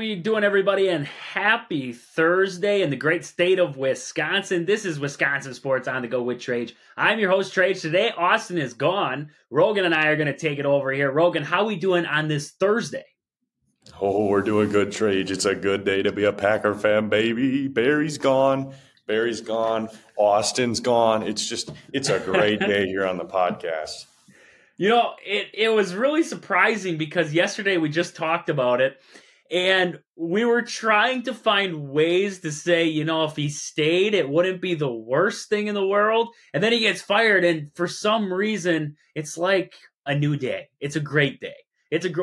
you doing, everybody? And happy Thursday in the great state of Wisconsin. This is Wisconsin Sports on the Go with Trage. I'm your host, Trage. Today, Austin is gone. Rogan and I are going to take it over here. Rogan, how we doing on this Thursday? Oh, we're doing good, Trage. It's a good day to be a Packer fan, baby. Barry's gone. Austin's gone. It's a great day here on the podcast. You know, it was really surprising because yesterday we just talked about it, and we were trying to find ways to say, you know, if he stayed, it wouldn't be the worst thing in the world. And then he gets fired, and for some reason, it's like a new day. It's a great day.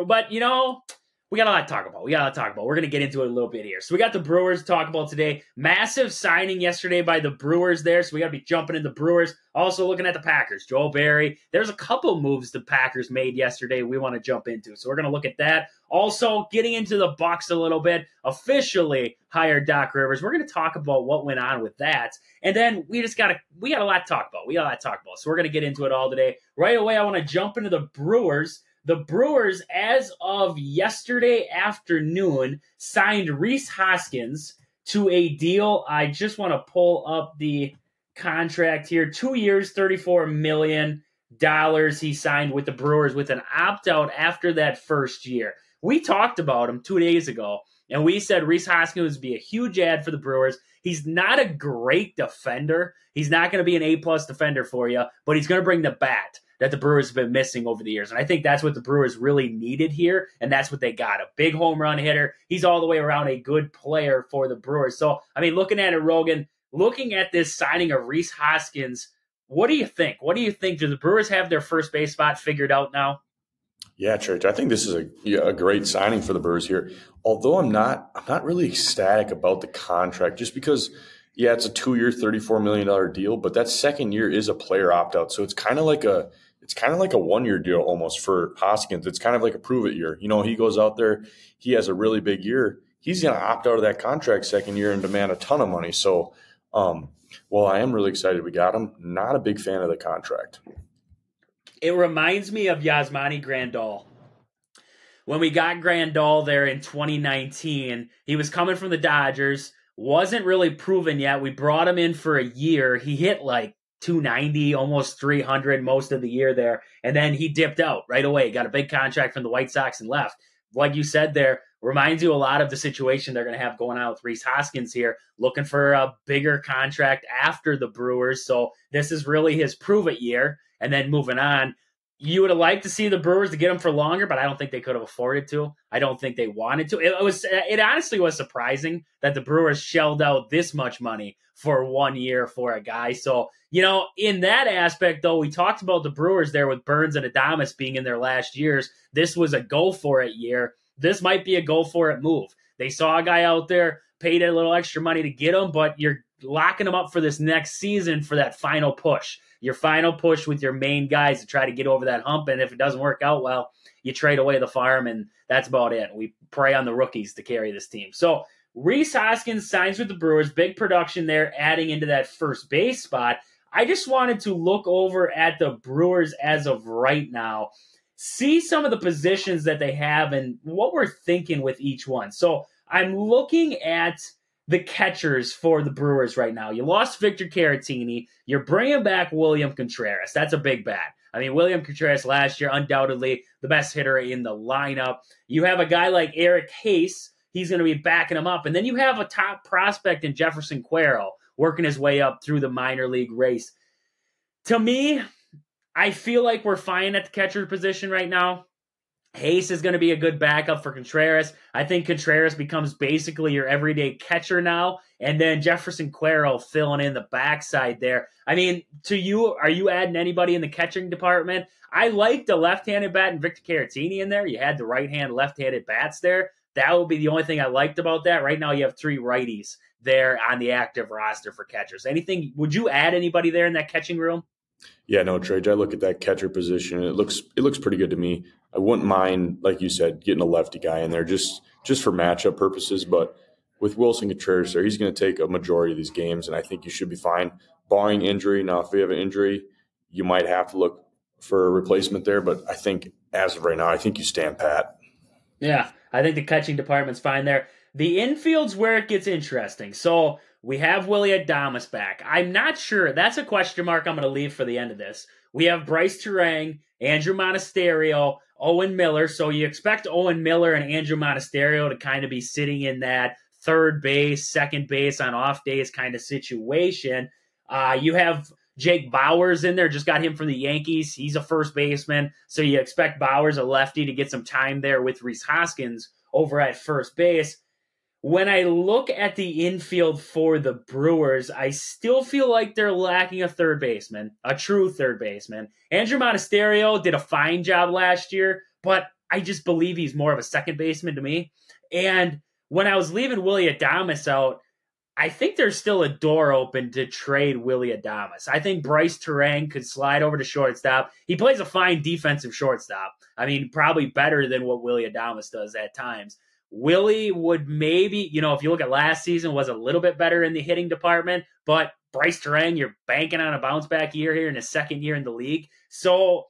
But, you know, we got a lot to talk about. We're going to get into it a little bit here. So we got the Brewers to talk about today. Massive signing yesterday by the Brewers there, so we got to be jumping into Brewers. Also looking at the Packers, Joel Barry. There's a couple moves the Packers made yesterday we want to jump into, so we're going to look at that. Also, getting into the Bucs a little bit, officially hired Doc Rivers. We're going to talk about what went on with that. And then we got a lot to talk about. So we're going to get into it all today. Right away, I want to jump into the Brewers. The Brewers, as of yesterday afternoon, signed Rhys Hoskins to a deal. I just want to pull up the contract here. 2 years, $34 million he signed with the Brewers with an opt-out after that first year. We talked about him 2 days ago, and we said Rhys Hoskins would be a huge add for the Brewers. He's not a great defender. He's not going to be an A-plus defender for you, but he's going to bring the bat that the Brewers have been missing over the years. And I think that's what the Brewers really needed here, and that's what they got. A big home run hitter. He's all the way around a good player for the Brewers. So, I mean, looking at it, Rogan, looking at this signing of Rhys Hoskins, what do you think? Do the Brewers have their first base spot figured out now? Yeah, Church, I think this is a great signing for the Brewers here. Although I'm not really ecstatic about the contract just because, yeah, it's a 2-year, $34 million deal, but that second year is a player opt-out. So it's kind of like a 1-year deal almost for Hoskins. It's kind of like a prove-it year. You know, he goes out there, he has a really big year. He's going to opt out of that contract second year and demand a ton of money. So, well, I am really excited we got him. Not a big fan of the contract. It reminds me of Yasmani Grandal. When we got Grandal there in 2019, he was coming from the Dodgers, wasn't really proven yet. We brought him in for a year. He hit like 290, almost 300 most of the year there, and then he dipped out right away. Got a big contract from the White Sox and left. Like you said there, reminds you a lot of the situation they're going to have going on with Rhys Hoskins here, looking for a bigger contract after the Brewers. So this is really his prove-it year, and then moving on. You would have liked to see the Brewers to get him for longer, but I don't think they could have afforded to. I don't think they wanted to. It honestly was surprising that the Brewers shelled out this much money for 1 year for a guy. So, you know, in that aspect, though, we talked about the Brewers there with Burns and Adames being in their last years. This was a go-for-it year. This might be a go-for-it move. They saw a guy out there, paid a little extra money to get him, but you're locking him up for this next season for that final push. Your final push with your main guys to try to get over that hump, and if it doesn't work out well, you trade away the farm, and that's about it. We pray on the rookies to carry this team. So Rhys Hoskins signs with the Brewers, big production there, adding into that first base spot. I just wanted to look over at the Brewers as of right now, see some of the positions that they have and what we're thinking with each one. So I'm looking at the catchers for the Brewers right now. You lost Victor Caratini. You're bringing back William Contreras. That's a big bat. I mean, William Contreras last year, undoubtedly the best hitter in the lineup. You have a guy like Eric Hayes. He's going to be backing him up. And then you have a top prospect in Jefferson Cuero working his way up through the minor league race. To me, I feel like we're fine at the catcher position right now. Hayes is going to be a good backup for Contreras. I think Contreras becomes basically your everyday catcher now. And then Jefferson Cuero filling in the backside there. I mean, to you, are you adding anybody in the catching department? I like the left-handed bat and Victor Caratini in there. You had the right-hand, left-handed bats there. That would be the only thing I liked about that. Right now you have 3 righties there on the active roster for catchers. Would you add anybody there in that catching room? Yeah, no, Trage, I look at that catcher position, and it looks pretty good to me. I wouldn't mind, like you said, getting a lefty guy in there just for matchup purposes. But with Wilson Contreras there, he's going to take a majority of these games, and I think you should be fine, barring injury. Now, if we have an injury, you might have to look for a replacement there. But I think as of right now, I think you stand pat. Yeah, I think the catching department's fine there. The infield's where it gets interesting. So we have Willie Adames back. I'm not sure. That's a question mark I'm going to leave for the end of this. We have Bryce Turang, Andrew Monasterio, Owen Miller. So you expect Owen Miller and Andrew Monasterio to kind of be sitting in that third base, second base on off days kind of situation. You have Jake Bauers in there, just got him from the Yankees. He's a first baseman, so you expect Bauers, a lefty, to get some time there with Rhys Hoskins over at first base. When I look at the infield for the Brewers, I still feel like they're lacking a third baseman, a true third baseman. Andrew Monasterio did a fine job last year, but I just believe he's more of a second baseman to me. And when I was leaving Willie Adames out, I think there's still a door open to trade Willie Adames. I think Bryce Turang could slide over to shortstop. He plays a fine defensive shortstop. I mean, probably better than what Willie Adames does at times. Willie would maybe, if you look at last season, was a little bit better in the hitting department, but Bryce Turang, you're banking on a bounce back year here in his second year in the league. So,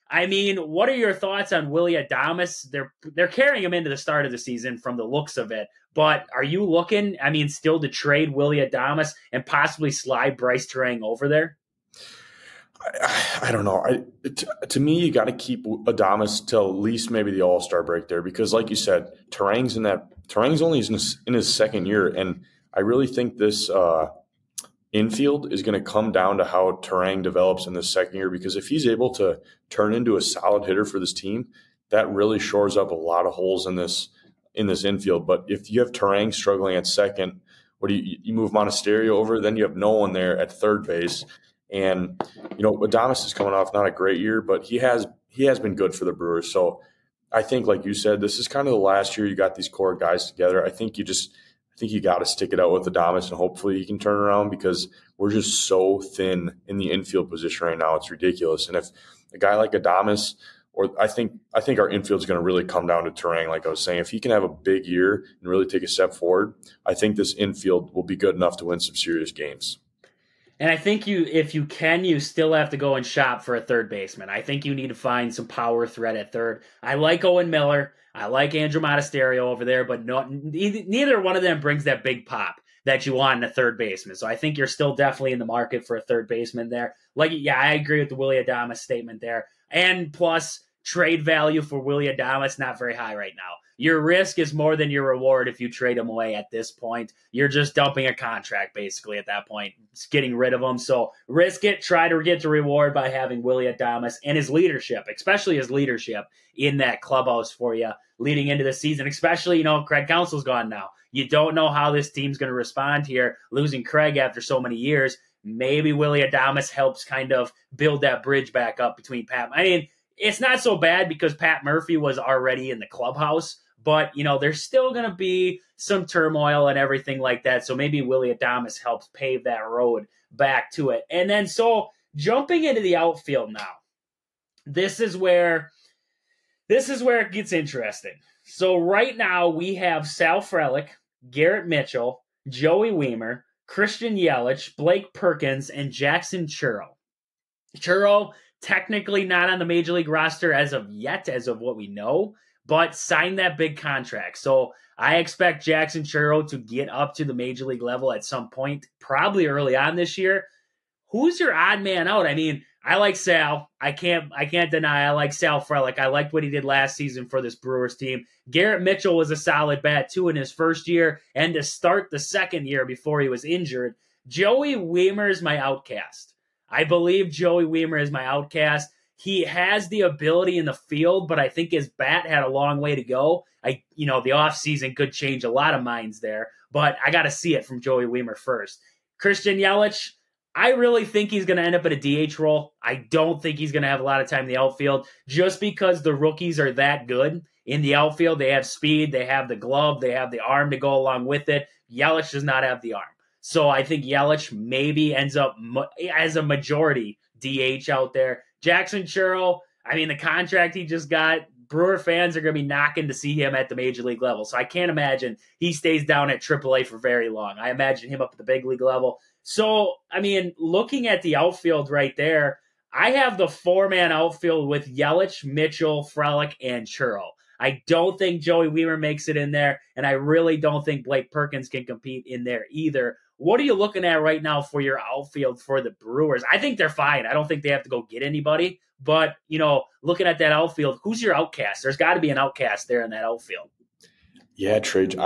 I mean, what are your thoughts on Willie Adames? They're carrying him into the start of the season from the looks of it. But are you looking, still to trade Willie Adames and possibly slide Bryce Turang over there? I don't know. To me, you got to keep Adames till at least maybe the All-Star break there, because, like you said, Turang's only in his second year, and I really think this infield is going to come down to how Turang develops in the second year. Because if he's able to turn into a solid hitter for this team, that really shores up a lot of holes in this infield. But if you have Turang struggling at second, what do you move Monasterio over? Then you have no one there at third base. And, Adames is coming off not a great year, but he has been good for the Brewers. So I think, like you said, this is kind of the last year you got these core guys together. I think you got to stick it out with Adames, and hopefully he can turn around, because we're just so thin in the infield position right now. It's ridiculous. And if a guy like Adames, or I think our infield is going to really come down to Turang, like I was saying. If he can have a big year and really take a step forward, I think this infield will be good enough to win some serious games. And I think if you can, you still have to go and shop for a third baseman. I think you need to find some power threat at third. I like Owen Miller. I like Andrew Monasterio over there, but neither one of them brings that big pop that you want in a third baseman. So I think you're still definitely in the market for a third baseman there. I agree with the Willie Adames statement there. And plus, trade value for Willie Adames, not very high right now. Your risk is more than your reward if you trade him away at this point. You're just dumping a contract, basically, at that point. It's getting rid of him. So risk it. Try to get the reward by having Willie Adames and his leadership, especially his leadership in that clubhouse for you leading into the season. Especially, Craig Counsell's gone now. You don't know how this team's going to respond here, losing Craig after so many years. Maybe Willie Adames helps kind of build that bridge back up between Pat. It's not so bad because Pat Murphy was already in the clubhouse, but, there's still going to be some turmoil and everything like that. So maybe Willie Adames helps pave that road back to it. And then, so jumping into the outfield now, this is where it gets interesting. So right now we have Sal Frelick, Garrett Mitchell, Joey Wiemer, Christian Yelich, Blake Perkins, and Jackson Churro. Churro, technically not on the Major League roster as of yet, as of what we know, but signed that big contract. So I expect Jackson Churro to get up to the Major League level at some point, probably early on this year. Who's your odd man out? I like Sal. I can't deny I like Sal Frelick. I liked what he did last season for this Brewers team. Garrett Mitchell was a solid bat, too, in his first year and to start the second year before he was injured. Joey Wiemer is my outcast. I believe Joey Wiemer is my outcast. He has the ability in the field, but I think his bat had a long way to go. The offseason could change a lot of minds there, but I got to see it from Joey Wiemer first. Christian Yelich, I really think he's going to end up in a DH role. I don't think he's going to have a lot of time in the outfield just because the rookies are that good in the outfield. They have speed, they have the glove, they have the arm to go along with it. Yelich does not have the arm. So I think Yelich maybe ends up as a majority DH out there. Jackson Churro, the contract he just got, Brewer fans are going to be knocking to see him at the Major League level. So I can't imagine he stays down at AAA for very long. I imagine him up at the big league level. So, looking at the outfield right there, I have the four-man outfield with Yelich, Mitchell, Frelick, and Churro. I don't think Joey Wiemer makes it in there, and I really don't think Blake Perkins can compete in there either. What are you looking at right now for your outfield for the Brewers? I think they're fine. I don't think they have to go get anybody. But, looking at that outfield, who's your outcast? There's got to be an outcast there in that outfield. Yeah, Trage,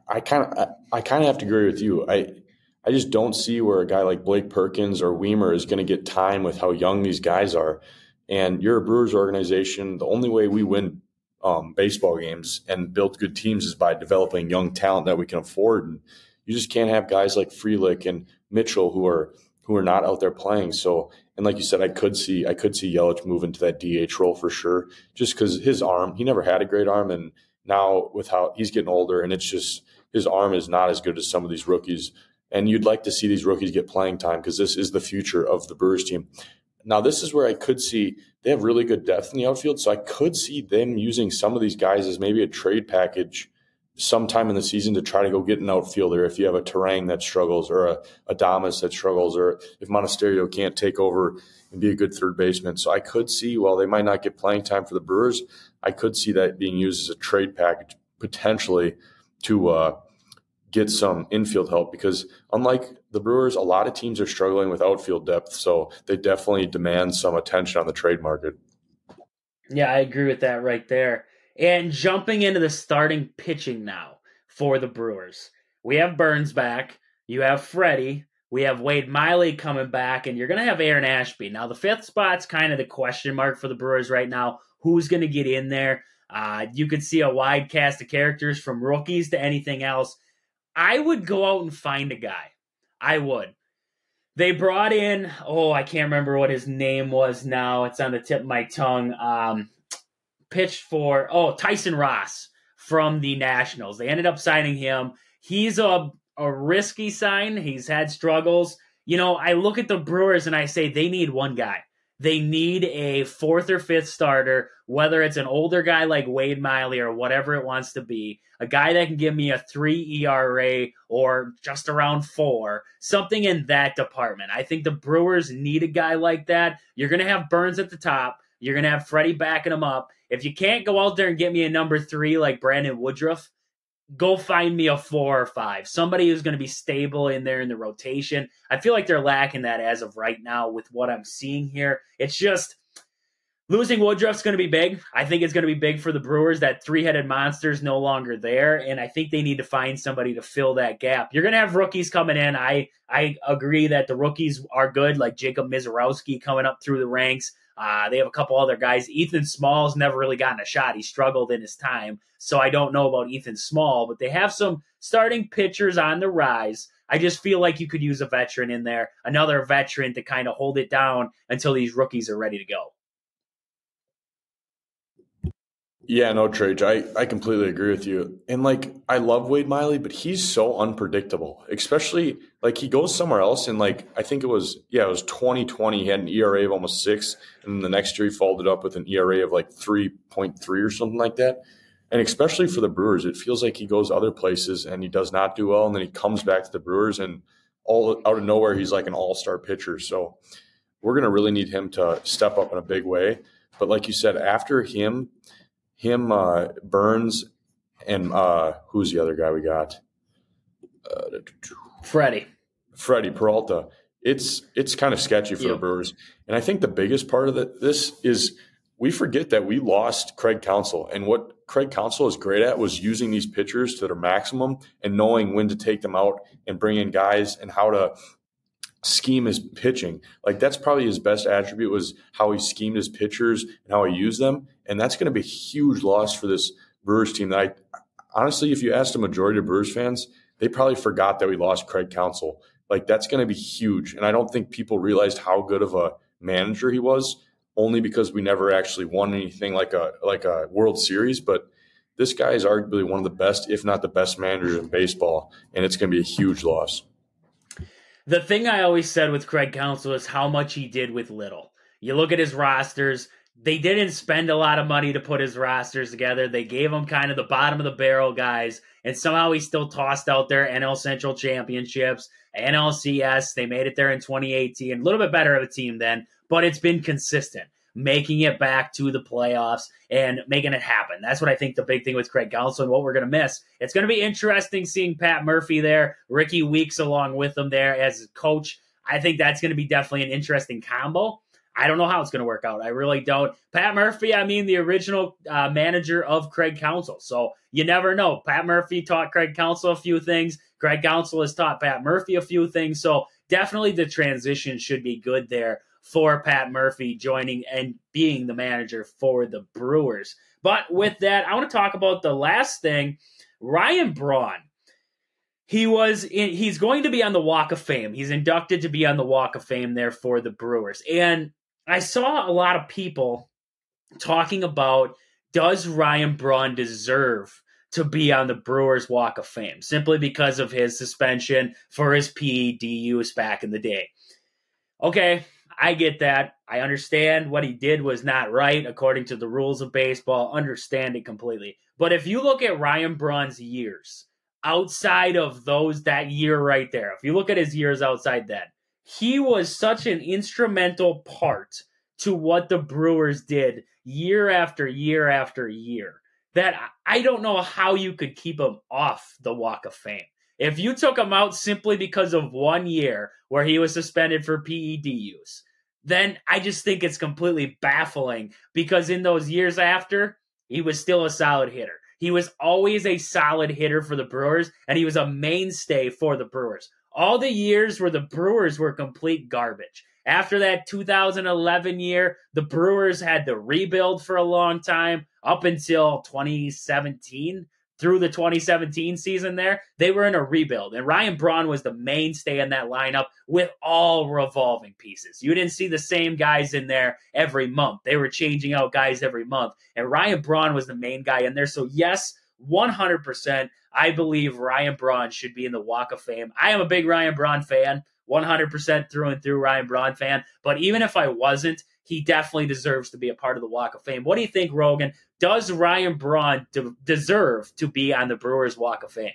I kind of have to agree with you. I just don't see where a guy like Blake Perkins or Weimer is going to get time with how young these guys are. And you're a Brewers organization. The only way we win baseball games and build good teams is by developing young talent that we can afford. And you just can't have guys like Frelick and Mitchell who are not out there playing. So, and like you said, I could see Yelich move into that DH role for sure, just because his arm, he never had a great arm, and now with how he's getting older, and it's just his arm is not as good as some of these rookies. And you'd like to see these rookies get playing time because this is the future of the Brewers team. Now, this is where I could see they have really good depth in the outfield, so I could see them using some of these guys as maybe a trade package sometime in the season to try to go get an outfielder if you have a Terang that struggles or a Adames that struggles, or if Monasterio can't take over and be a good third baseman. So I could see, while they might not get playing time for the Brewers, I could see that being used as a trade package potentially to get some infield help, because unlike the Brewers, a lot of teams are struggling with outfield depth, so they definitely demand some attention on the trade market. Yeah, I agree with that right there. And jumping into the starting pitching now for the Brewers. We have Burns back. You have Freddie. We have Wade Miley coming back, and you're going to have Aaron Ashby. Now, the fifth spot's kind of the question mark for the Brewers right now. Who's going to get in there? You could see a wide cast of characters from rookies to anything else. I would go out and find a guy. I would. They brought in, I can't remember what his name was now. It's on the tip of my tongue. Pitched for, Tyson Ross from the Nationals. They ended up signing him. He's a risky sign. He's had struggles. I look at the Brewers and I say they need one guy. They need a fourth or fifth starter, whether it's an older guy like Wade Miley or whatever it wants to be, a guy that can give me a 3 ERA or just around 4, something in that department. I think the Brewers need a guy like that. You're going to have Burns at the top. You're going to have Freddie backing him up. If you can't go out there and get me a number 3 like Brandon Woodruff, go find me a 4 or 5. Somebody who's going to be stable in there in the rotation. I feel like they're lacking that as of right now with what I'm seeing here. It's just losing Woodruff's going to be big. I think it's going to be big for the Brewers. That three-headed monster's no longer there, and I think they need to find somebody to fill that gap. You're going to have rookies coming in. I agree that the rookies are good, like Jacob Mizorowski coming up through the ranks. They have a couple other guys. Ethan Small's never really gotten a shot. He struggled in his time, so I don't know about Ethan Small, but they have some starting pitchers on the rise. I just feel like you could use a veteran in there, another veteran to kind of hold it down until these rookies are ready to go. Yeah, no, Trage, I completely agree with you. And, I love Wade Miley, but he's so unpredictable, especially, he goes somewhere else, and, I think it was 2020, he had an ERA of almost 6, and then the next year he followed it up with an ERA of, 3.3 or something like that. And especially for the Brewers, it feels like he goes other places and he does not do well, and then he comes back to the Brewers, and all out of nowhere he's like an all-star pitcher. So we're going to really need him to step up in a big way. But like you said, after him, Burns, and who's the other guy we got? Freddie Peralta. It's kind of sketchy for the Brewers. And I think the biggest part of this is we forget that we lost Craig Counsell. And what Craig Counsell is great at was using these pitchers to their maximum and knowing when to take them out and bring in guys and how to scheme his pitching. That's probably his best attribute, was how he schemed his pitchers and how he used them. And that's going to be a huge loss for this Brewers team. That honestly, if you asked a majority of Brewers fans, they probably forgot that we lost Craig Counsell. That's going to be huge. And I don't think people realized how good of a manager he was, only because we never actually won anything like a World Series. But this guy is arguably one of the best, if not the best managers in baseball. And it's going to be a huge loss. The thing I always said with Craig Counsell is how much he did with little. You look at his rosters, they didn't spend a lot of money to put his rosters together. They gave him kind of the bottom of the barrel guys, and somehow he still tossed out their NL Central championships, NLCS. They made it there in 2018. A little bit better of a team then, but it's been consistent. making it back to the playoffs and making it happen. That's what I think the big thing with Craig Counsell and what we're going to miss. It's going to be interesting seeing Pat Murphy there, Ricky Weeks along with him there as a coach. I think that's going to be definitely an interesting combo. I don't know how it's going to work out. I really don't. Pat Murphy, the original manager of Craig Counsell. So you never know. Pat Murphy taught Craig Counsell a few things. Craig Counsell has taught Pat Murphy a few things. So definitely the transition should be good there for Pat Murphy joining and being the manager for the Brewers. But with that, I want to talk about the last thing. Ryan Braun. He's going to be on the Walk of Fame. He's inducted to be on the Walk of Fame there for the Brewers. And I saw a lot of people talking about, does Ryan Braun deserve to be on the Brewers Walk of Fame simply because of his suspension for his PED use back in the day? Okay, I get that. I understand what he did was not right according to the rules of baseball. Understand it completely. But if you look at Ryan Braun's years outside of that year right there, if you look at his years outside that, he was such an instrumental part to what the Brewers did year after year after year that I don't know how you could keep him off the Walk of Fame. If you took him out simply because of 1 year where he was suspended for PED use, then I just think it's completely baffling because in those years after, he was still a solid hitter. He was always a solid hitter for the Brewers, and he was a mainstay for the Brewers. All the years where the Brewers were complete garbage. After that 2011 year, the Brewers had to rebuild for a long time up until 2017. Through the 2017 season there, they were in a rebuild. And Ryan Braun was the mainstay in that lineup with all revolving pieces. You didn't see the same guys in there every month. They were changing out guys every month. And Ryan Braun was the main guy in there. So yes, 100%, I believe Ryan Braun should be in the Walk of Fame. I am a big Ryan Braun fan, 100% through and through Ryan Braun fan. But even if I wasn't, he definitely deserves to be a part of the Walk of Fame. What do you think, Rogan? Does Ryan Braun deserve to be on the Brewers Walk of Fame?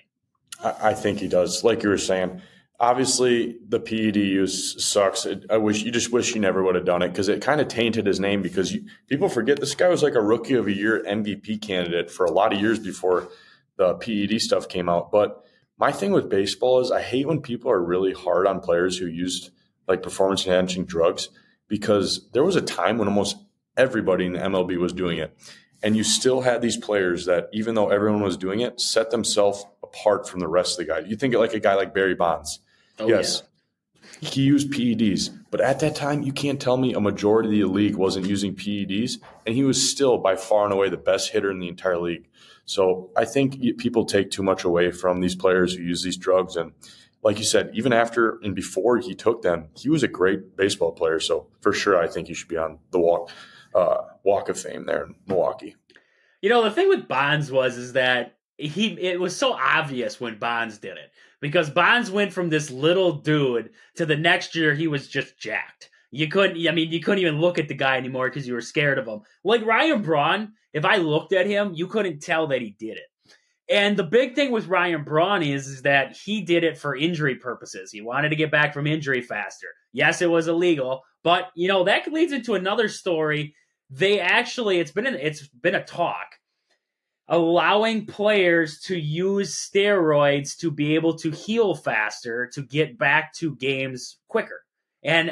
I think he does. Like you were saying, obviously the PED use sucks. You just wish he never would have done it because it kind of tainted his name because people forget this guy was like a Rookie of the Year MVP candidate for a lot of years before the PED stuff came out. But my thing with baseball is I hate when people are really hard on players who used like performance-enhancing drugs because there was a time when almost everybody in the MLB was doing it. And you still had these players that, even though everyone was doing it, set themselves apart from the rest of the guys. You think of like a guy like Barry Bonds. Oh, yes, yeah. He used PEDs. But at that time, you can't tell me a majority of the league wasn't using PEDs. And he was still by far and away the best hitter in the entire league. So I think people take too much away from these players who use these drugs. And like you said, even after and before he took them, he was a great baseball player. So for sure, I think he should be on the Walk of Fame there in Milwaukee. You know, the thing with Bonds is that it was so obvious when Bonds did it because Bonds went from this little dude to the next year he was just jacked. You couldn't even look at the guy anymore because you were scared of him. Like Ryan Braun, if I looked at him, you couldn't tell that he did it. And the big thing with Ryan Braun is that he did it for injury purposes. He wanted to get back from injury faster. Yes, it was illegal, but that leads into another story. It's been a talk allowing players to use steroids to be able to heal faster to get back to games quicker. And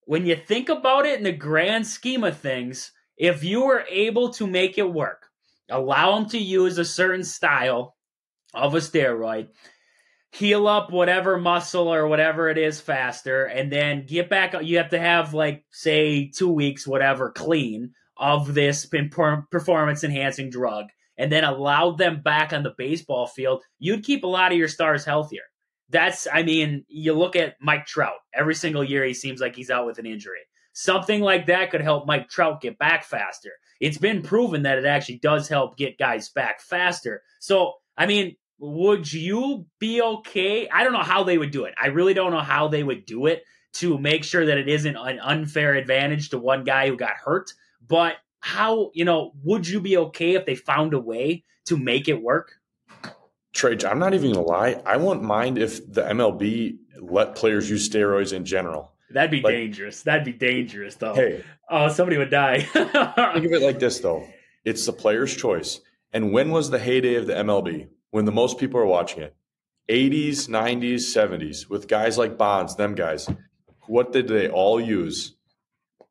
when you think about it in the grand scheme of things, if you were able to make it work, allow them to use a certain style of a steroid, heal up whatever muscle or whatever it is faster, and then get back. You have to have, like, say, 2 weeks, whatever, clean of this performance-enhancing drug, and then allow them back on the baseball field. You'd keep a lot of your stars healthier. You look at Mike Trout. Every single year he seems like he's out with an injury. Something like that could help Mike Trout get back faster. It's been proven that it actually does help get guys back faster. So, would you be okay? I don't know how they would do it. I really don't know how they would do it to make sure that it isn't an unfair advantage to one guy who got hurt. But how, would you be okay if they found a way to make it work? Trey, I'm not even going to lie. I wouldn't mind if the MLB let players use steroids in general. That'd be Like, dangerous. That'd be dangerous, though. hey, Oh, somebody would die. think of it like this, though. It's the player's choice. And when was the heyday of the MLB? When the most people are watching it? 80s, 90s, 70s, with guys like Bonds, them guys. What did they all use?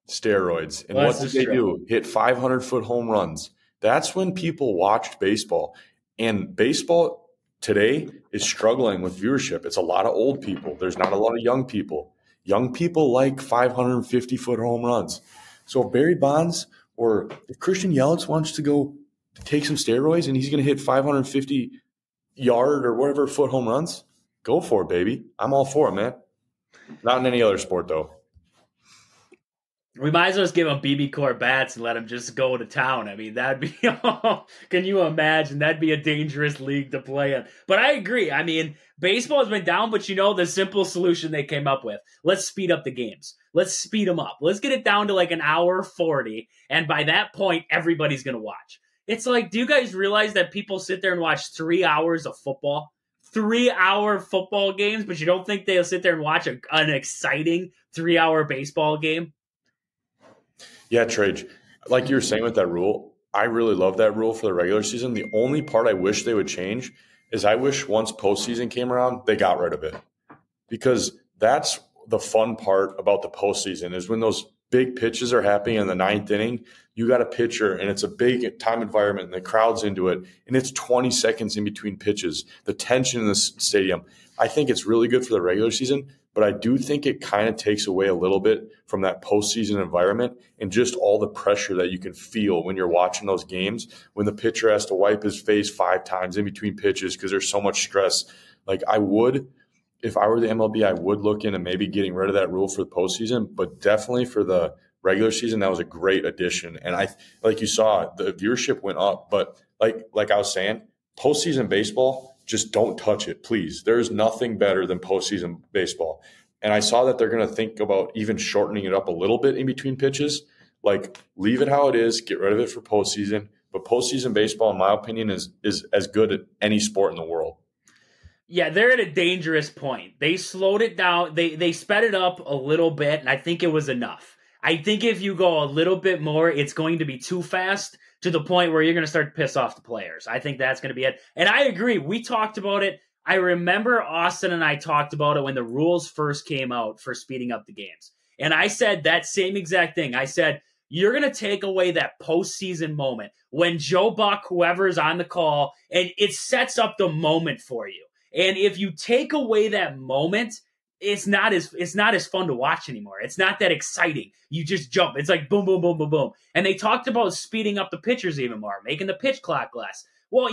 Steroids. And Well, what did they do? Hit 500-foot home runs. That's when people watched baseball. And baseball today is struggling with viewership. It's a lot of old people. There's not a lot of young people. Young people like 550-foot home runs. So if Barry Bonds or if Christian Yelich wants to go take some steroids and he's going to hit 550-yard or whatever foot home runs, go for it, baby. I'm all for it, man. Not in any other sport, though. We might as well just give him BB Core bats and let him just go to town. I mean, that'd be, can you imagine? That'd be a dangerous league to play in. But I agree. I mean, baseball has been down, but the simple solution they came up with, let's speed up the games. Let's speed them up. Let's get it down to like an hour 40. And by that point, everybody's going to watch. It's like, do you guys realize that people sit there and watch 3 hours of football? 3-hour football games, but you don't think they'll sit there and watch an exciting 3-hour baseball game? Yeah, Trage, like you were saying with that rule, I really love that rule for the regular season. The only part I wish they would change is I wish once postseason came around, they got rid of it. Because that's the fun part about the postseason is when those big pitches are happening in the ninth inning, you got a pitcher and it's a big time environment and the crowd's into it, and it's 20 seconds in between pitches, the tension in the stadium. I think it's really good for the regular season, but I do think it kind of takes away a little bit from that postseason environment and just all the pressure that you can feel when you're watching those games, when the pitcher has to wipe his face 5 times in between pitches because there's so much stress. Like if I were the MLB, I would look into maybe getting rid of that rule for the postseason, but definitely for the regular season, that was a great addition. And like you saw, the viewership went up, but like I was saying, postseason baseball, just don't touch it, please. There's nothing better than postseason baseball. And I saw that they're going to think about even shortening it up a little bit in between pitches. Like, leave it how it is, get rid of it for postseason. But postseason baseball, in my opinion, is as good at any sport in the world. Yeah, they're at a dangerous point. They slowed it down. They sped it up a little bit, and I think it was enough. I think if you go a little bit more, it's going to be too fast to the point where you're going to start to piss off the players. I think that's going to be it. And I agree. We talked about it. I remember Austin and I talked about it when the rules first came out for speeding up the games. And I said that same exact thing. I said, you're going to take away that postseason moment when Joe Buck, whoever's on the call, and it sets up the moment for you. And if you take away that moment, it's not as fun to watch anymore. It's not that exciting. You just jump. It's like boom, boom, boom, boom, boom. And they talked about speeding up the pitchers even more, making the pitch clock less. Well,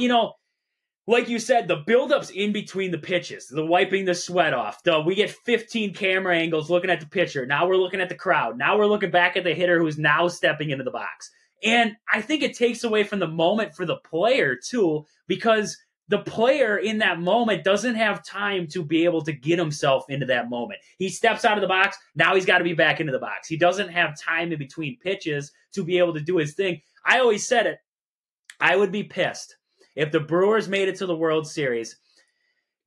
like you said, the buildups in between the pitches, the wiping the sweat off. We get 15 camera angles looking at the pitcher. Now we're looking at the crowd. Now we're looking back at the hitter who's now stepping into the box. And I think it takes away from the moment for the player too, because the player in that moment doesn't have time to be able to get himself into that moment. He steps out of the box. Now he's got to be back into the box. He doesn't have time in between pitches to be able to do his thing. I always said it. I would be pissed if the Brewers made it to the World Series.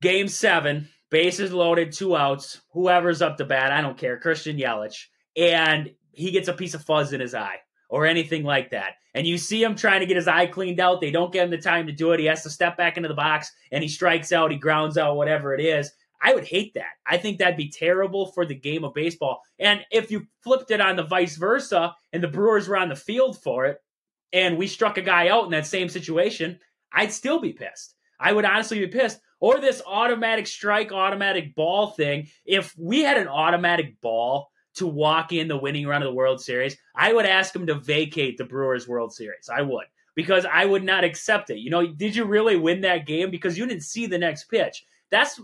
Game 7, bases loaded, 2 outs, whoever's up to bat, I don't care, Christian Yelich, and he gets a piece of fuzz in his eye or anything like that. And you see him trying to get his eye cleaned out. They don't give him the time to do it. He has to step back into the box, and he strikes out, he grounds out, whatever it is. I would hate that. I think that'd be terrible for the game of baseball. And if you flipped it on the vice versa, and the Brewers were on the field for it, and we struck a guy out in that same situation, I'd still be pissed. I would honestly be pissed. Or this automatic strike, automatic ball thing. If we had an automatic ball to walk in the winning run of the World Series, I would ask him to vacate the Brewers World Series. I would. Because I would not accept it. Did you really win that game? Because you didn't see the next pitch. That's,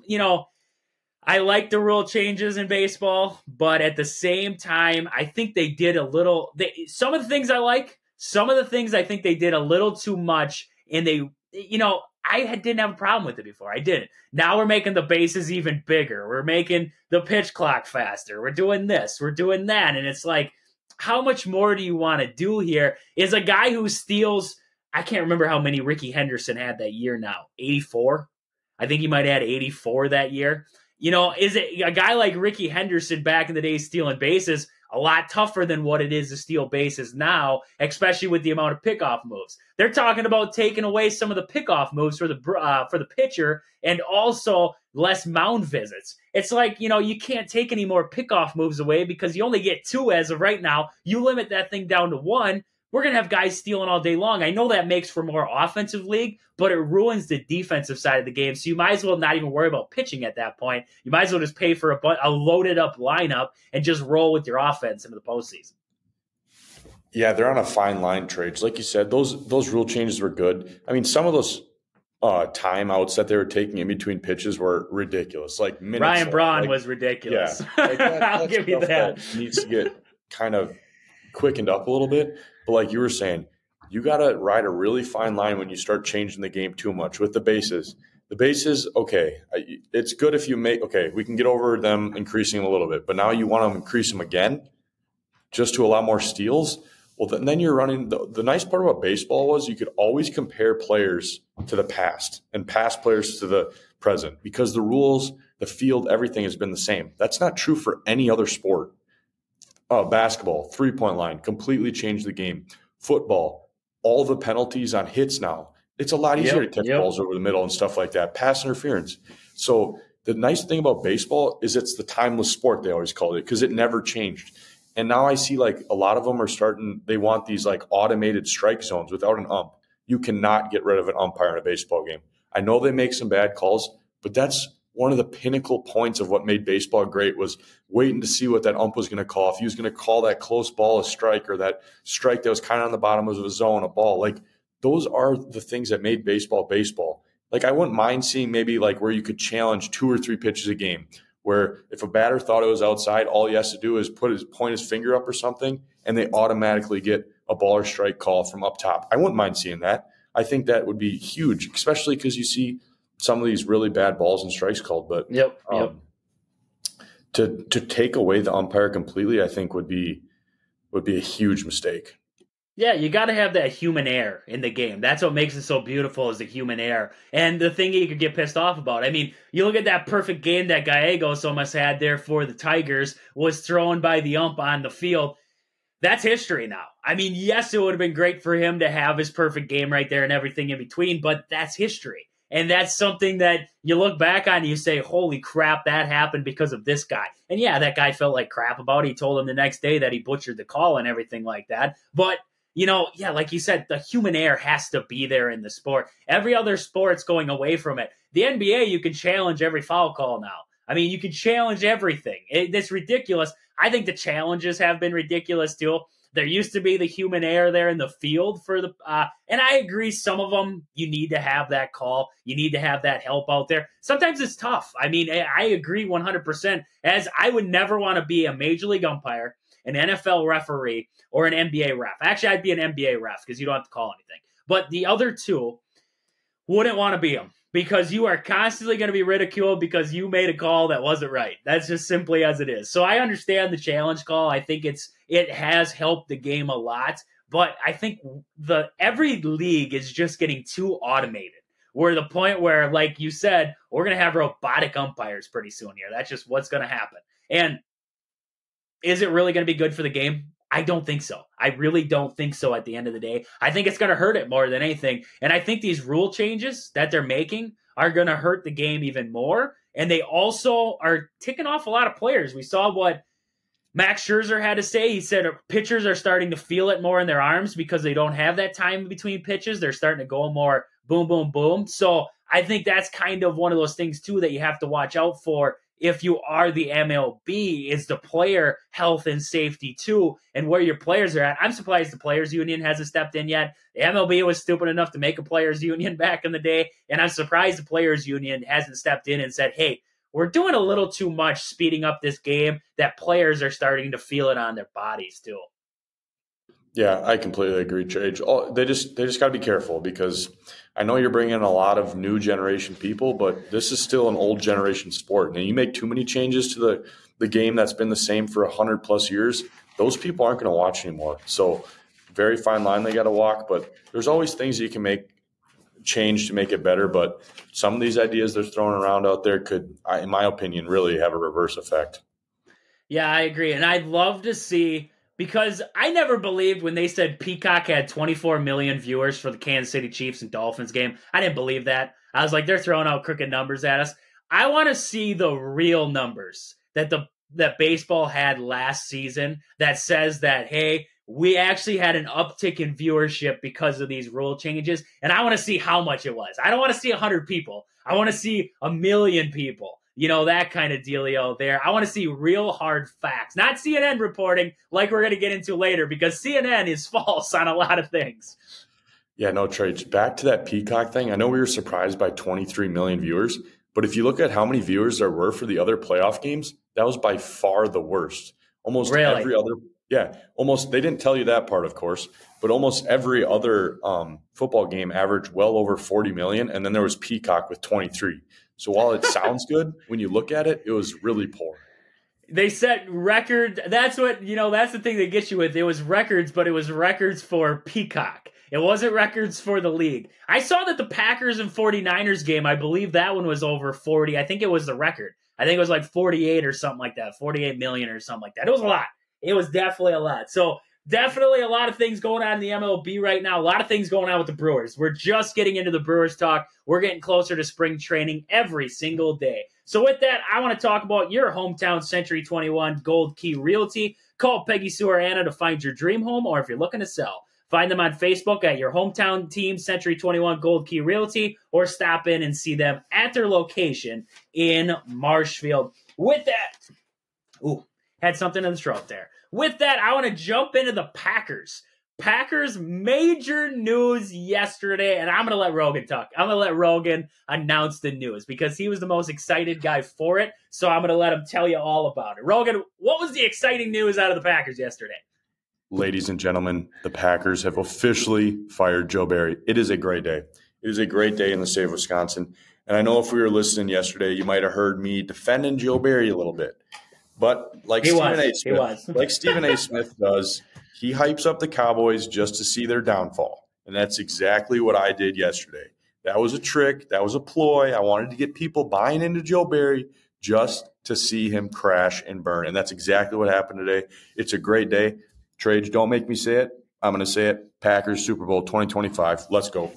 I like the rule changes in baseball, but at the same time, I think they did a little, some of the things I like, some of the things I think they did a little too much, and they, I didn't have a problem with it before. I didn't. Now we're making the bases even bigger. We're making the pitch clock faster. We're doing this. We're doing that. And it's like, how much more do you want to do here? Is a guy who steals, I can't remember how many Ricky Henderson had that year now. 84? I think he might have had 84 that year. is it a guy like Ricky Henderson back in the day stealing bases a lot tougher than what it is to steal bases now, especially with the amount of pickoff moves. They're talking about taking away some of the pickoff moves for the pitcher and also less mound visits. It's like, you can't take any more pickoff moves away because you only get 2 as of right now. You limit that thing down to 1. We're going to have guys stealing all day long. I know that makes for more offensive league, but it ruins the defensive side of the game. So you might as well not even worry about pitching at that point. You might as well just pay for a loaded up lineup and just roll with your offense into the postseason. Yeah, they're on a fine line, Trades. Like you said, those rule changes were good. I mean, some of those timeouts that they were taking in between pitches were ridiculous. Like minutes. Ryan Braun was ridiculous. Yeah, I'll give you that. Needs to get kind of quickened up a little bit. But like you were saying, you got to ride a really fine line when you start changing the game too much with the bases. The bases, okay, it's good if you we can get over them increasing them a little bit. But now you want to increase them again just to allow more steals. Well, then you're running the nice part about baseball was you could always compare players to the past and past players to the present because the rules, the field, everything has been the same. That's not true for any other sport. Basketball, 3-point line, completely changed the game. Football, all the penalties on hits now. It's a lot easier to catch balls over the middle and stuff like that. Pass interference. So the nice thing about baseball is it's the timeless sport, they always called it, because it never changed. And now I see like a lot of them are they want these like automated strike zones without an ump. You cannot get rid of an umpire in a baseball game. I know they make some bad calls, but that's one of the pinnacle points of what made baseball great was waiting to see what that ump was going to call. If he was going to call that close ball a strike or that strike that was kind of on the bottom of a zone, a ball. Like those are the things that made baseball baseball. Like I wouldn't mind seeing maybe like where you could challenge 2 or 3 pitches a game where if a batter thought it was outside, all he has to do is point his finger up or something and they automatically get a ball or strike call from up top. I wouldn't mind seeing that. I think that would be huge, especially because you see some of these really bad balls and strikes called, but to take away the umpire completely, I think would be a huge mistake. Yeah, you got to have that human error in the game. That's what makes it so beautiful is the human error. And the thing you could get pissed off about. I mean, you look at that perfect game that Gallegos almost had there for the Tigers was thrown by the ump on the field. That's history now. I mean, yes, it would have been great for him to have his perfect game right there and everything in between, but that's history. And that's something that you look back on and you say, holy crap, that happened because of this guy. And yeah, that guy felt like crap about it. He told him the next day that he butchered the call and everything like that. But, like you said, the human error has to be there in the sport. Every other sport's going away from it. The NBA, you can challenge every foul call now. I mean, you can challenge everything. It's ridiculous. I think the challenges have been ridiculous too. There used to be the human error there in the field for and I agree, some of them, you need to have that call. You need to have that help out there. Sometimes it's tough. I mean, I agree 100%, as I would never want to be a major league umpire, an NFL referee, or an NBA ref. Actually, I'd be an NBA ref because you don't have to call anything. But the other two wouldn't want to be them because you are constantly going to be ridiculed because you made a call that wasn't right. That's just simply as it is. So I understand the challenge call. I think it has helped the game a lot, but I think every league is just getting too automated. We're at the point where, like you said, we're going to have robotic umpires pretty soon here. That's just what's going to happen. And is it really going to be good for the game? I don't think so. I really don't think so at the end of the day. I think it's going to hurt it more than anything. And I think these rule changes that they're making are going to hurt the game even more. And they also are ticking off a lot of players. We saw what Max Scherzer had to say. He said pitchers are starting to feel it more in their arms because they don't have that time between pitches. They're starting to go more boom, boom, boom. So I think that's kind of one of those things, too, that you have to watch out for if you are the MLB, is the player health and safety, too, and where your players are at. I'm surprised the Players Union hasn't stepped in yet. The MLB was stupid enough to make a Players Union back in the day, and I'm surprised the Players Union hasn't stepped in and said, hey, we're doing a little too much speeding up this game that players are starting to feel it on their bodies, too. Yeah, I completely agree, Chage. They just got to be careful because I know you're bringing in a lot of new generation people, but this is still an old generation sport. And you make too many changes to the game that's been the same for 100+ years, those people aren't going to watch anymore. So very fine line they got to walk, but there's always things you can make change to make it better. But some of these ideas they're throwing around out there could, in my opinion, really have a reverse effect. Yeah, I agree. And I'd love to see, because I never believed when they said Peacock had 24 million viewers for the Kansas City Chiefs and Dolphins game. I didn't believe that. I was like, they're throwing out crooked numbers at us. I want to see the real numbers that baseball had last season that says that, hey, we actually had an uptick in viewership because of these rule changes. And I want to see how much it was. I don't want to see 100 people. I want to see 1 million people. You know, that kind of dealio there. I want to see real hard facts, not CNN reporting like we're going to get into later, because CNN is false on a lot of things. Yeah, no, Trey, back to that Peacock thing. I know we were surprised by 23 million viewers, but if you look at how many viewers there were for the other playoff games, that was by far the worst. Almost Really? every other, they didn't tell you that part, of course, but almost every other football game averaged well over 40 million, and then there was Peacock with 23. So while it sounds good, when you look at it, it was really poor. They set record. That's what, that's the thing that gets you with. It was records, but it was records for Peacock. It wasn't records for the league. I saw that the Packers and 49ers game, I believe that one was over 40. I think it was the record. I think it was like 48 or something like that, 48 million or something like that. It was a lot. It was definitely a lot. So definitely a lot of things going on in the MLB right now. A lot of things going on with the Brewers. We're just getting into the Brewers talk. We're getting closer to spring training every single day. So with that, I want to talk about your hometown Century 21 Gold Key Realty. Call Peggy Sue or Anna to find your dream home, or if you're looking to sell, find them on Facebook at your hometown team, Century 21 Gold Key Realty, or stop in and see them at their location in Marshfield. With that, had something in the throat there. With that, I want to jump into the Packers. Packers major news yesterday, and I'm going to let Rogan talk. I'm going to let Rogan announce the news because he was the most excited guy for it, so I'm going to let him tell you all about it. Rogan, what was the exciting news out of the Packers yesterday? Ladies and gentlemen, the Packers have officially fired Joe Barry. It is a great day. It is a great day in the state of Wisconsin. And I know if we were listening yesterday, you might have heard me defending Joe Barry a little bit. But like Stephen A. Smith does, he hypes up the Cowboys just to see their downfall. And that's exactly what I did yesterday. That was a trick. That was a ploy. I wanted to get people buying into Joe Barry just to see him crash and burn. And that's exactly what happened today. It's a great day. Trage, don't make me say it. I'm going to say it. Packers Super Bowl 2025. Let's go.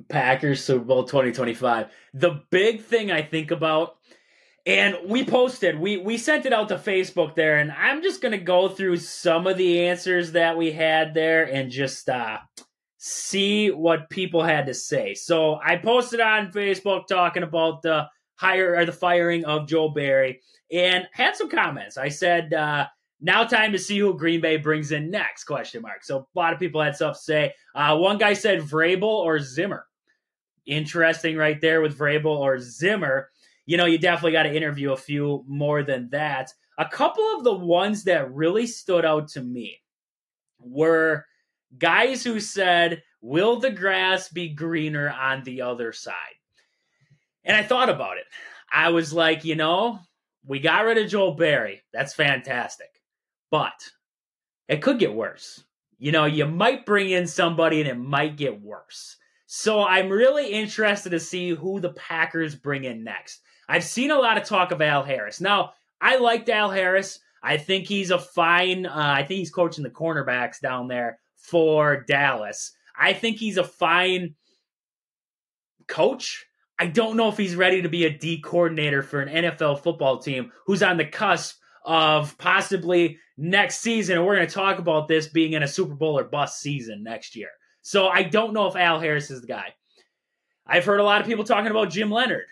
Packers Super Bowl 2025. The big thing I think about, and we posted, we sent it out to Facebook there, and I'm just going to go through some of the answers that we had there and just see what people had to say. So I posted on Facebook talking about the firing of Joe Barry and had some comments. I said, now time to see who Green Bay brings in next, ? So a lot of people had stuff to say. One guy said Vrabel or Zimmer. Interesting right there with Vrabel or Zimmer. You definitely got to interview a few more than that. A couple of the ones that really stood out to me were guys who said, will the grass be greener on the other side? And I thought about it. I was like, we got rid of Joel Barry. That's fantastic. But it could get worse. You might bring in somebody and it might get worse. So I'm really interested to see who the Packers bring in next. I've seen a lot of talk of Al Harris. Now, I liked Al Harris. I think he's a fine, I think he's coaching the cornerbacks down there for Dallas. I think he's a fine coach. I don't know if he's ready to be a D coordinator for an NFL football team who's on the cusp of possibly next season. And we're going to talk about this being in a Super Bowl or bust season next year. So I don't know if Al Harris is the guy. I've heard a lot of people talking about Jim Leonard.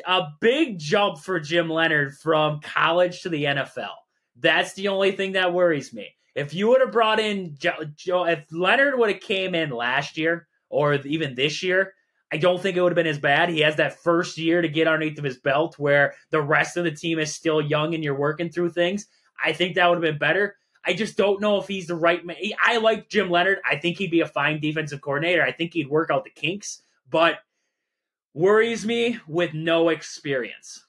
A big jump for Jim Leonard from college to the NFL. That's the only thing that worries me. If you would have brought in Joe, if Leonard would have came in last year or even this year, I don't think it would have been as bad. He has that first year to get underneath of his belt where the rest of the team is still young and you're working through things. I think that would have been better. I just don't know if he's the right man. I like Jim Leonard. I think he'd be a fine defensive coordinator. I think he'd work out the kinks, but worries me with no experience.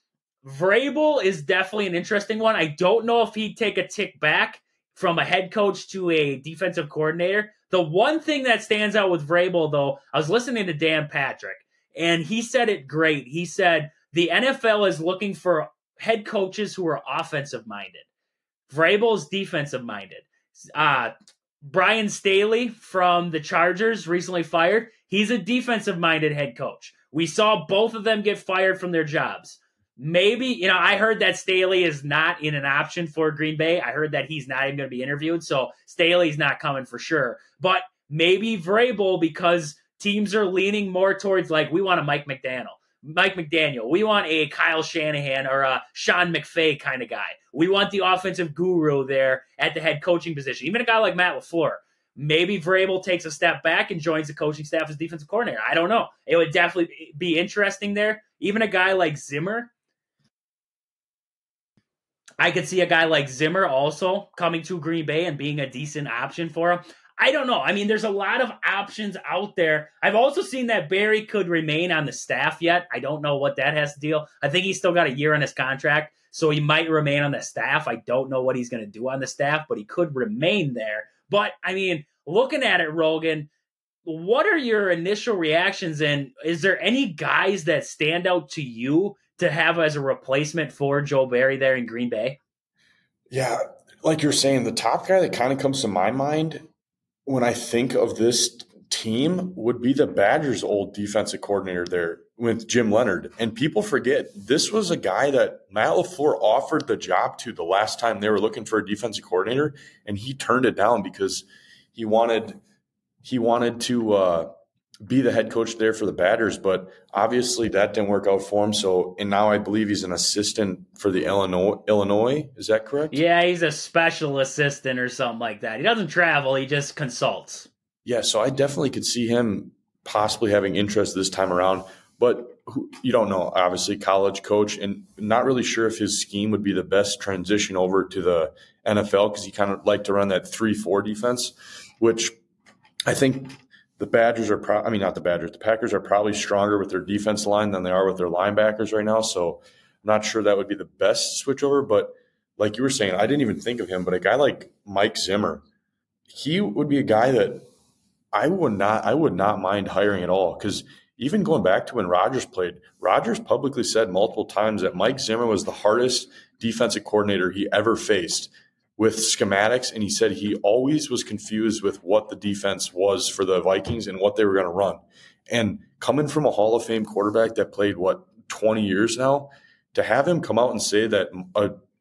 Vrabel is definitely an interesting one. I don't know if he'd take a tick back from a head coach to a defensive coordinator, The one thing that stands out with Vrabel, though, I was listening to Dan Patrick, and he said it great. He said the NFL is looking for head coaches who are offensive minded. Vrabel's defensive minded. Brian Staley from the Chargers recently fired. He's a defensive minded head coach. We saw both of them get fired from their jobs. Maybe, I heard that Staley is not in an option for Green Bay. I heard that he's not even going to be interviewed, so Staley's not coming for sure. But maybe Vrabel, because teams are leaning more towards, like, we want a Mike McDaniel. We want a Kyle Shanahan or a Sean McVay kind of guy. We want the offensive guru there at the head coaching position. Even a guy like Matt LaFleur. Maybe Vrabel takes a step back and joins the coaching staff as defensive coordinator. I don't know. It would definitely be interesting there. Even a guy like Zimmer. I could see a guy like Zimmer also coming to Green Bay and being a decent option for him. I don't know. I mean, there's a lot of options out there. I've also seen that Barry could remain on the staff yet. I don't know what that has to deal. I think he's still got a year on his contract, so he might remain on the staff. I don't know what he's going to do on the staff, but he could remain there. But, I mean, looking at it, Rogan, what are your initial reactions, and is there any guys that stand out to you to have as a replacement for Joe Barry there in Green Bay? Yeah, like you're saying, the top guy that kind of comes to my mind when I think of this team would be the Badgers' old defensive coordinator there with Jim Leonhard. And people forget, this was a guy that Matt LaFleur offered the job to the last time they were looking for a defensive coordinator, and he turned it down because he wanted to be the head coach there for the Badgers, but obviously that didn't work out for him. And now I believe he's an assistant for the Illinois. Is that correct? Yeah, he's a special assistant or something like that. He doesn't travel; he just consults. Yeah, so I definitely could see him possibly having interest this time around, but you don't know. Obviously, college coach, and not really sure if his scheme would be the best transition over to the NFL because he kind of liked to run that 3-4 defense, which I think the Badgers are the Packers are probably stronger with their defense line than they are with their linebackers right now. So I'm not sure that would be the best switchover. But like you were saying, I didn't even think of him, but a guy like Mike Zimmer, he would be a guy that I would not mind hiring at all. Because even going back to when Rodgers played, Rodgers publicly said multiple times that Mike Zimmer was the hardest defensive coordinator he ever faced with schematics, and he said he always was confused with what the defense was for the Vikings and what they were going to run. And coming from a Hall of Fame quarterback that played, 20 years now, to have him come out and say that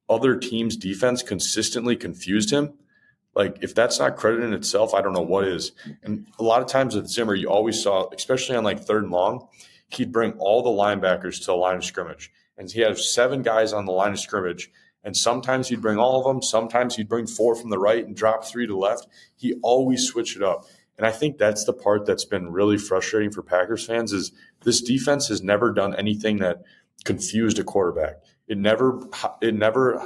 other team's defense consistently confused him, like if that's not credit in itself, I don't know what is. And a lot of times with Zimmer, you always saw, especially on like 3rd and long, he'd bring all the linebackers to the line of scrimmage. And he had 7 guys on the line of scrimmage. And sometimes he'd bring all of them. Sometimes he'd bring 4 from the right and drop 3 to the left. He always switched it up. And I think that's the part that's been really frustrating for Packers fans is this defense has never done anything that confused a quarterback. It never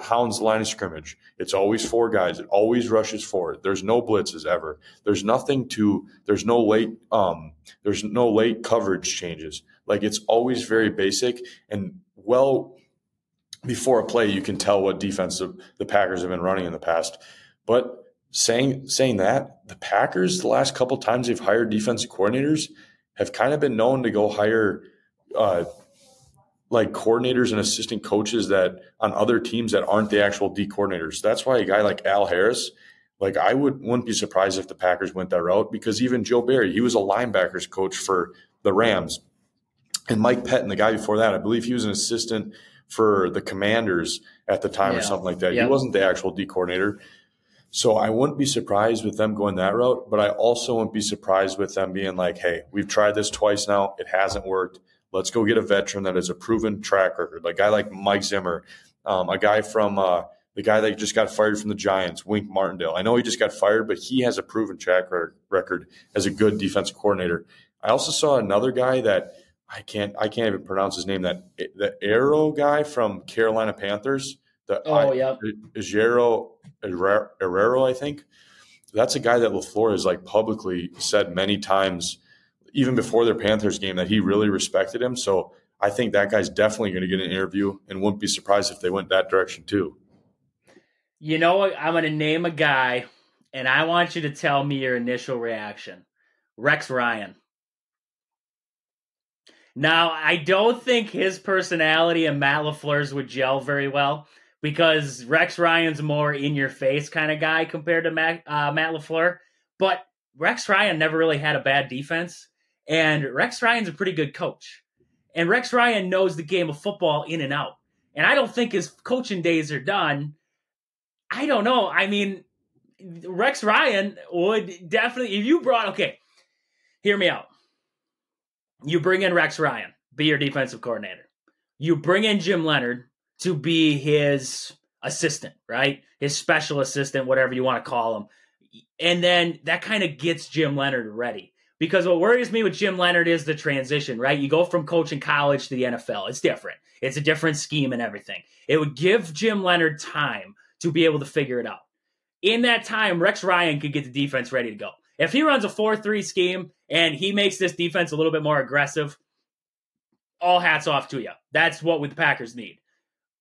hounds the line of scrimmage. It's always 4 guys. It always rushes forward. There's no blitzes ever. There's no late coverage changes. Like it's always very basic and before a play, you can tell what defense the Packers have been running in the past. But saying that, the Packers, the last couple of times they've hired defensive coordinators, have kind of been known to go hire like coordinators and assistant coaches that on other teams that aren't the actual D coordinators. That's why a guy like Al Harris, like I wouldn't be surprised if the Packers went that route because even Joe Barry, he was a linebackers coach for the Rams. And Mike Pettin, the guy before that, I believe he was an assistant for the Commanders at the time or something like that. Yep. He wasn't the actual D coordinator. So I wouldn't be surprised with them going that route, but I also wouldn't be surprised with them being like, hey, we've tried this twice now. It hasn't worked. Let's go get a veteran that has a proven track record. Like a guy like Mike Zimmer, a guy from the guy that just got fired from the Giants, Wink Martindale. I know he just got fired, but he has a proven track record as a good defensive coordinator. I also saw another guy that I can't even pronounce his name. The Arrow guy from Carolina Panthers. Ejiro Herrero, I think. That's a guy that LaFleur has like publicly said many times, even before their Panthers game, that he really respected him. So I think that guy's definitely going to get an interview, and wouldn't be surprised if they went that direction too. You know what? I'm going to name a guy, and I want you to tell me your initial reaction. Rex Ryan. Now, I don't think his personality and Matt LaFleur's would gel very well because Rex Ryan's more in-your-face kind of guy compared to Matt LaFleur. But Rex Ryan never really had a bad defense, and Rex Ryan's a pretty good coach. And Rex Ryan knows the game of football in and out. And I don't think his coaching days are done. I don't know. I mean, Rex Ryan would definitely, if you brought, okay, hear me out. You bring in Rex Ryan, be your defensive coordinator. You bring in Jim Leonard to be his assistant, right? His special assistant, whatever you want to call him. And then that kind of gets Jim Leonard ready. Because what worries me with Jim Leonard is the transition, right? You go from coaching college to the NFL. It's different. It's a different scheme and everything. It would give Jim Leonard time to be able to figure it out. In that time, Rex Ryan could get the defense ready to go. If he runs a 4-3 scheme and he makes this defense a little bit more aggressive, all hats off to you. That's what the Packers need.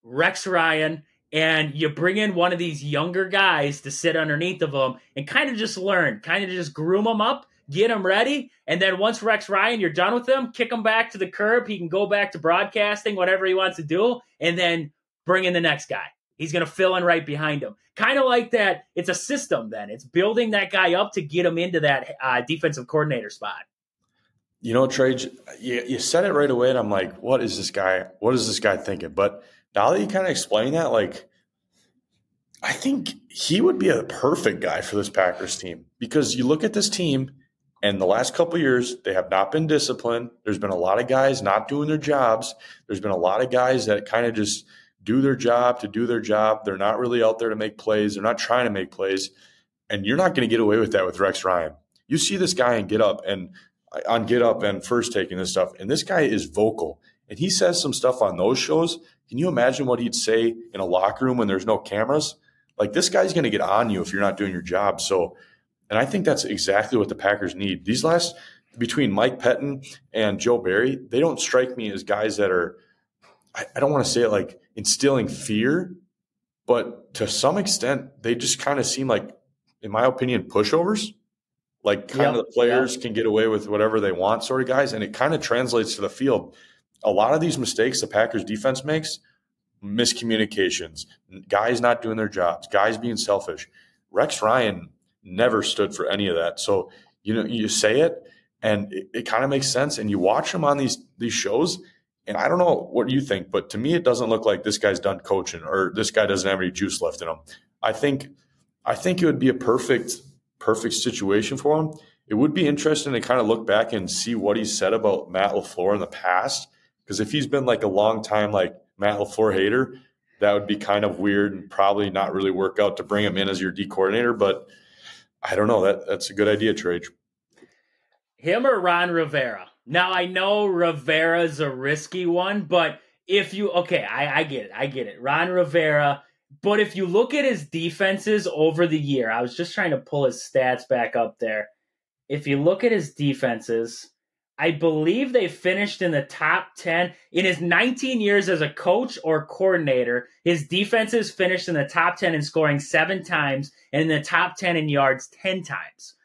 Rex Ryan, and you bring in one of these younger guys to sit underneath of him and kind of just learn, kind of just groom them up, get them ready, and then once Rex Ryan, you're done with him, kick him back to the curb. He can go back to broadcasting, whatever he wants to do, and then bring in the next guy. He's going to fill in right behind him. Kind of like that. It's a system then. It's building that guy up to get him into that defensive coordinator spot. You know, Trey, you said it right away, and I'm like, what is this guy thinking? But now that you kind of explain that, like, I think he would be a perfect guy for this Packers team because you look at this team, and the last couple of years, they have not been disciplined. There's been a lot of guys not doing their jobs. There's been a lot of guys that kind of just do their job to do their job. They're not really out there to make plays. They're not trying to make plays. And you're not going to get away with that with Rex Ryan. You see this guy on Get Up and First Take and this stuff, and this guy is vocal. And he says some stuff on those shows. Can you imagine what he'd say in a locker room when there's no cameras? Like, this guy's going to get on you if you're not doing your job. So, and I think that's exactly what the Packers need. These last, between Mike Pettin and Joe Barry, they don't strike me as guys that are, I don't want to say it like instilling fear, but to some extent, they just kind of seem like, in my opinion, pushovers. Like, kind of the players can get away with whatever they want sort of guys, and it kind of translates to the field. A lot of these mistakes the Packers defense makes, miscommunications, guys not doing their jobs, guys being selfish. Rex Ryan never stood for any of that. So, you know, you say it, and it kind of makes sense, and you watch him on these shows, and I don't know what you think, but to me, it doesn't look like this guy's done coaching or this guy doesn't have any juice left in him. I think it would be a perfect situation for him. It would be interesting to kind of look back and see what he said about Matt LaFleur in the past, because if he's been like a long time like Matt LaFleur hater, that would be kind of weird and probably not really work out to bring him in as your D coordinator. But I don't know. That's a good idea, Trey. Him or Ron Rivera? Now, I know Rivera's a risky one, but if you – okay, I get it. Ron Rivera – but if you look at his defenses over the year, I was just trying to pull his stats back up there. If you look at his defenses, I believe they finished in the top 10. In his 19 years as a coach or coordinator, his defenses finished in the top 10 in scoring 7 times and in the top 10 in yards 10 times.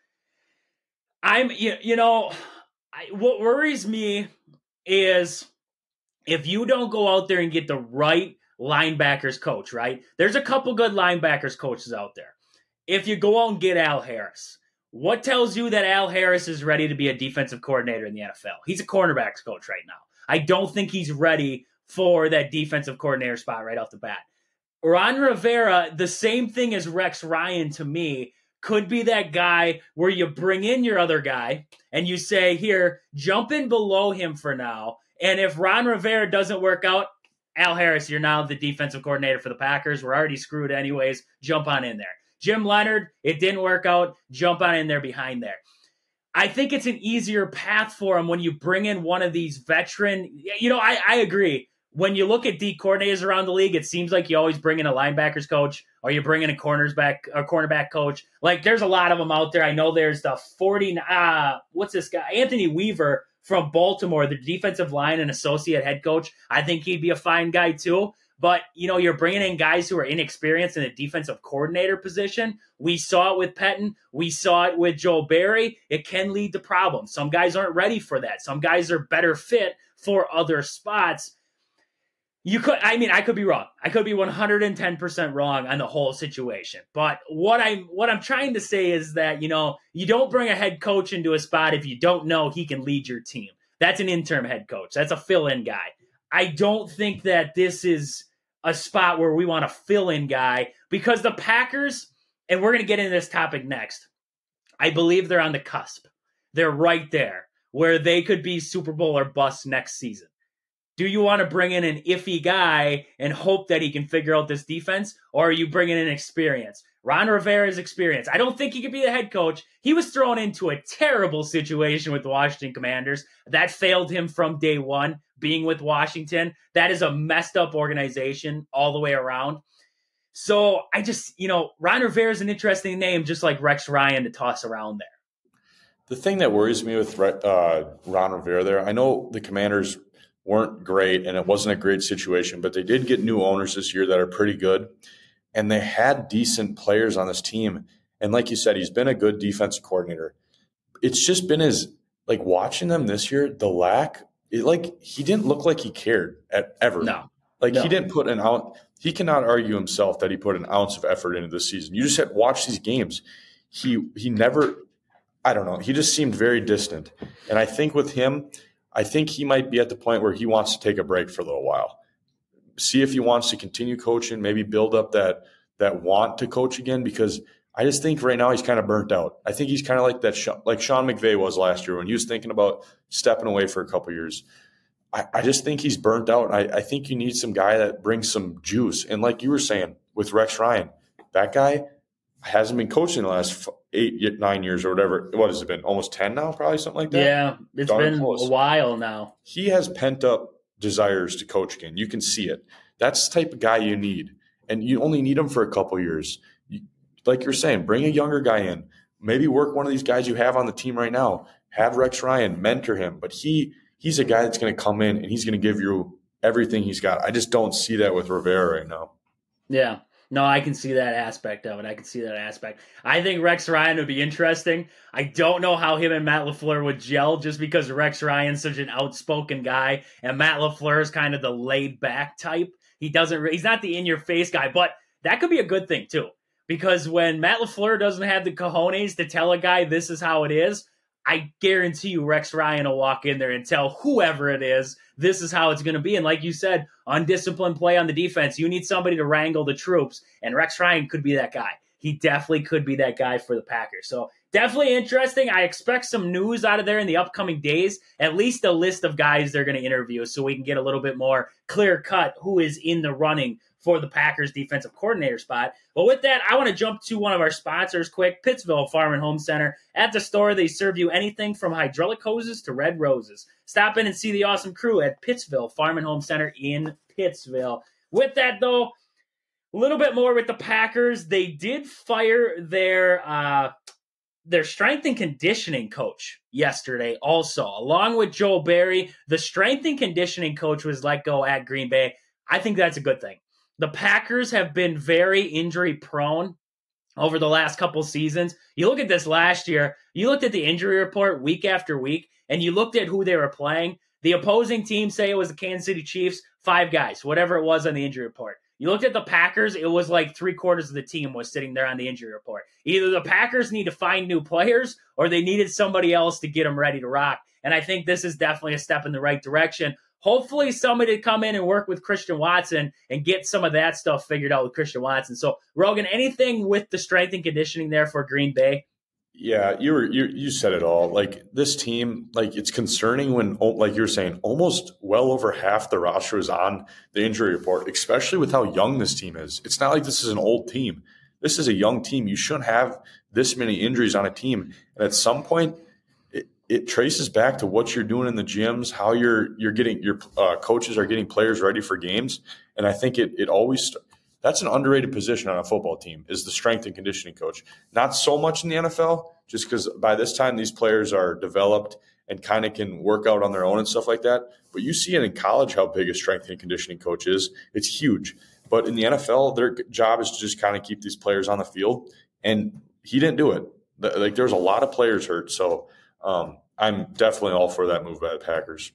What worries me is if you don't go out there and get the right linebackers coach, right? There's a couple good linebackers coaches out there. If you go out and get Al Harris, what tells you that Al Harris is ready to be a defensive coordinator in the NFL? He's a cornerbacks coach right now. I don't think he's ready for that defensive coordinator spot right off the bat. Ron Rivera, the same thing as Rex Ryan to me, could be that guy where you bring in your other guy and you say, here, jump in below him for now. And if Ron Rivera doesn't work out, Al Harris, you're now the defensive coordinator for the Packers. We're already screwed anyways. Jump on in there. Jim Leonard, it didn't work out. Jump on in there behind there. I think it's an easier path for him when you bring in one of these veteran. You know, I agree. When you look at D coordinators around the league, it seems like you always bring in a linebackers coach or you bring in a cornerback coach. Like, there's a lot of them out there. I know there's the what's this guy? Anthony Weaver from Baltimore, the defensive line and associate head coach. I think he'd be a fine guy too. But, you're bringing in guys who are inexperienced in the defensive coordinator position. We saw it with Pettin. We saw it with Joe Barry. It can lead to problems. Some guys aren't ready for that. Some guys are better fit for other spots. I could be wrong. I could be 110% wrong on the whole situation. But what I'm trying to say is that, you don't bring a head coach into a spot if you don't know he can lead your team. That's an interim head coach. That's a fill-in guy. I don't think that this is a spot where we want a fill-in guy, because the Packers, and we're going to get into this topic next, I believe they're on the cusp. They're right there where they could be Super Bowl or bust next season. Do you want to bring in an iffy guy and hope that he can figure out this defense, or are you bringing in experience? Ron Rivera's experience. I don't think he could be the head coach. He was thrown into a terrible situation with the Washington Commanders. That failed him from day one, being with Washington. That is a messed up organization all the way around. So I just, Ron Rivera is an interesting name, just like Rex Ryan, to toss around there. The thing that worries me with Ron Rivera there, I know the Commanders weren't great and it wasn't a great situation, but they did get new owners this year that are pretty good. And they had decent players on this team. And like you said, he's been a good defensive coordinator. It's just been watching them this year, he didn't look like he cared ever. No. He didn't put an ounce. He cannot argue himself that he put an ounce of effort into this season. You just had to watch these games. He never, I don't know, he just seemed very distant. And I think with him, I think he might be at the point where he wants to take a break for a little while. See if he wants to continue coaching, maybe build up that want to coach again, because I just think right now he's kind of burnt out. I think he's kind of like Sean McVay was last year when he was thinking about stepping away for a couple of years. I just think he's burnt out. I think you need some guy that brings some juice. And like you were saying with Rex Ryan, that guy hasn't been coaching the last 8-9 years or whatever. What has it been? Almost 10 now, probably something like that? Yeah, it's been close. A while now. He has pent up desires to coach again. You can see it. That's the type of guy you need. And you only need him for a couple years. Like you're saying, bring a younger guy in. Maybe work one of these guys you have on the team right now. Have Rex Ryan mentor him. But he's a guy that's going to come in and he's going to give you everything he's got. I just don't see that with Rivera right now. Yeah. No, I can see that aspect of it. I think Rex Ryan would be interesting. I don't know how him and Matt LaFleur would gel, just because Rex Ryan's such an outspoken guy and Matt LaFleur is kind of the laid-back type. He's not the in-your-face guy, but that could be a good thing too, because when Matt LaFleur doesn't have the cojones to tell a guy this is how it is, I guarantee you Rex Ryan will walk in there and tell whoever it is this is how it's going to be. And like you said, undisciplined play on the defense, you need somebody to wrangle the troops, and Rex Ryan could be that guy. He definitely could be that guy for the Packers. So definitely interesting. I expect some news out of there in the upcoming days, at least a list of guys they're going to interview, so we can get a little bit more clear cut who is in the running for the Packers defensive coordinator spot. But with that, I want to jump to one of our sponsors quick, Pittsville Farm and Home Center. At the store, they serve you anything from hydraulic hoses to red roses. Stop in and see the awesome crew at Pittsville Farm and Home Center in Pittsville. With that, though, a little bit more with the Packers. They did fire their strength and conditioning coach yesterday also. Along with Joe Barry, the strength and conditioning coach was let go at Green Bay. I think that's a good thing. The Packers have been very injury prone over the last couple seasons. You look at this last year, you looked at the injury report week after week, and you looked at who they were playing. The opposing team, say it was the Kansas City Chiefs, 5 guys, whatever it was on the injury report. You looked at the Packers, it was like 3/4 of the team was sitting there on the injury report. Either the Packers need to find new players or they needed somebody else to get them ready to rock. And I think this is definitely a step in the right direction. Hopefully somebody to come in and work with Christian Watson and get some of that stuff figured out with Christian Watson. So, Rogan, anything with the strength and conditioning there for Green Bay? Yeah, you said it all. Like, this team, like, it's concerning when, like you were saying, almost well over half the roster is on the injury report, especially with how young this team is. It's not like this is an old team. This is a young team. You shouldn't have this many injuries on a team. And at some point, it traces back to what you're doing in the gyms, how you're getting your coaches are getting players ready for games. And I think it always that's an underrated position on a football team, is the strength and conditioning coach. Not so much in the NFL, just because by this time these players are developed and kind of can work out on their own and stuff like that. But you see it in college how big a strength and conditioning coach is. It's huge. But in the NFL, their job is to just kind of keep these players on the field. And he didn't do it. Like, there's a lot of players hurt. So I'm definitely all for that move by the Packers.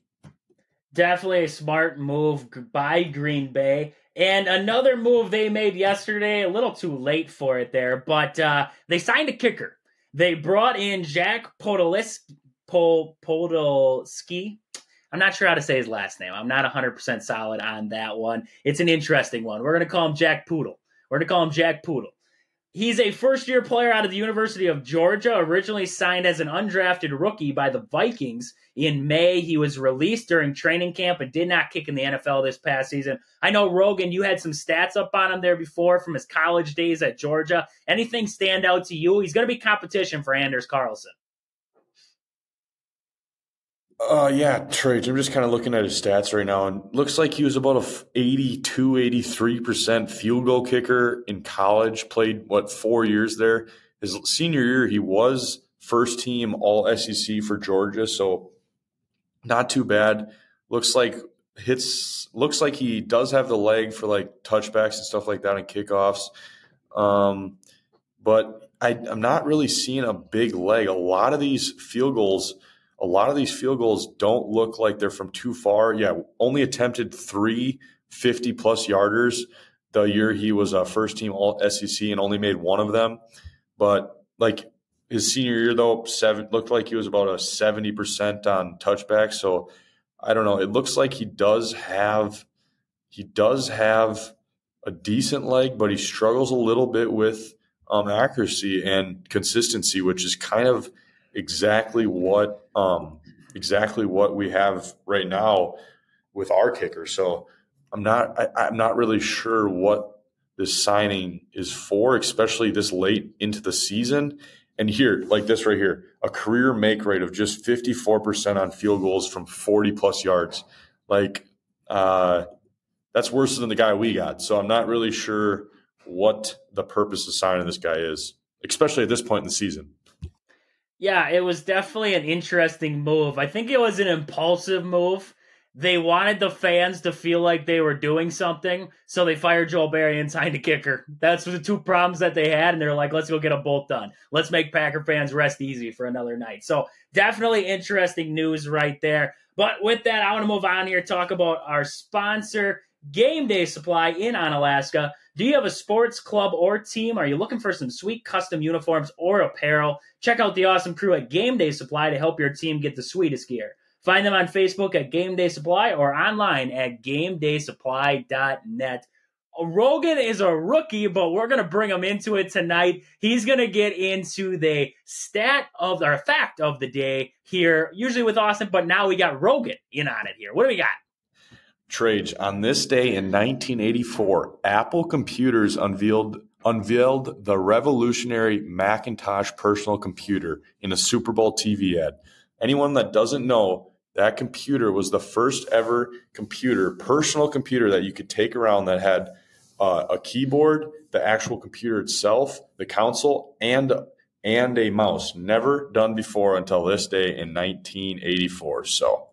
Definitely a smart move by Green Bay. And another move they made yesterday, a little too late for it there, but they signed a kicker. They brought in Jack Podolski. I'm not sure how to say his last name. I'm not 100% solid on that one. It's an interesting one. We're going to call him Jack Poodle. He's a first-year player out of the University of Georgia, originally signed as an undrafted rookie by the Vikings in May. He was released during training camp and did not kick in the NFL this past season. I know, Rogan, you had some stats up on him there before from his college days at Georgia. Anything stand out to you? He's going to be competition for Anders Carlson. Yeah, Trey, I'm just kind of looking at his stats right now, and looks like he was about a 82, 83% field goal kicker in college, played, 4 years there. His senior year, he was first team all SEC for Georgia, so not too bad. Looks like he does have the leg for like touchbacks and stuff like that and kickoffs. But I'm not really seeing a big leg. A lot of these field goals don't look like they're from too far. Yeah, only attempted 3 50-plus yarders the year he was a first-team All-SEC and only made one of them. But, like, his senior year, though, looked like he was about a 70% on touchbacks. So, I don't know. It looks like he does have a decent leg, but he struggles a little bit with accuracy and consistency, which is kind of exactly what we have right now with our kicker. So I'm not really sure what this signing is for, especially this late into the season. And here, like this right here, a career make rate of just 54% on field goals from 40 plus yards. Like, that's worse than the guy we got. So I'm not really sure what the purpose of signing this guy is, especially at this point in the season. Yeah, it was definitely an interesting move. I think it was an impulsive move. They wanted the fans to feel like they were doing something, so they fired Joel Barry and signed a kicker. That's the two problems that they had, and they're like, let's go get them both done. Let's make Packer fans rest easy for another night. So definitely interesting news right there. But with that, I want to move on here, talk about our sponsor, Game Day Supply in Onalaska. Do you have a sports club or team? Are you looking for some sweet custom uniforms or apparel? Check out the awesome crew at Game Day Supply to help your team get the sweetest gear. Find them on Facebook at Game Day Supply or online at GameDaySupply.net. Rogan is a rookie, but we're going to bring him into it tonight. He's going to get into the fact of the day here, usually with Austin, but now we got Rogan in on it here. What do we got? Trage, on this day in 1984, Apple Computers unveiled the revolutionary Macintosh personal computer in a Super Bowl TV ad. Anyone that doesn't know, that computer was the first ever personal computer that you could take around that had a keyboard, the actual computer itself, the console, and a mouse. Never done before until this day in 1984. So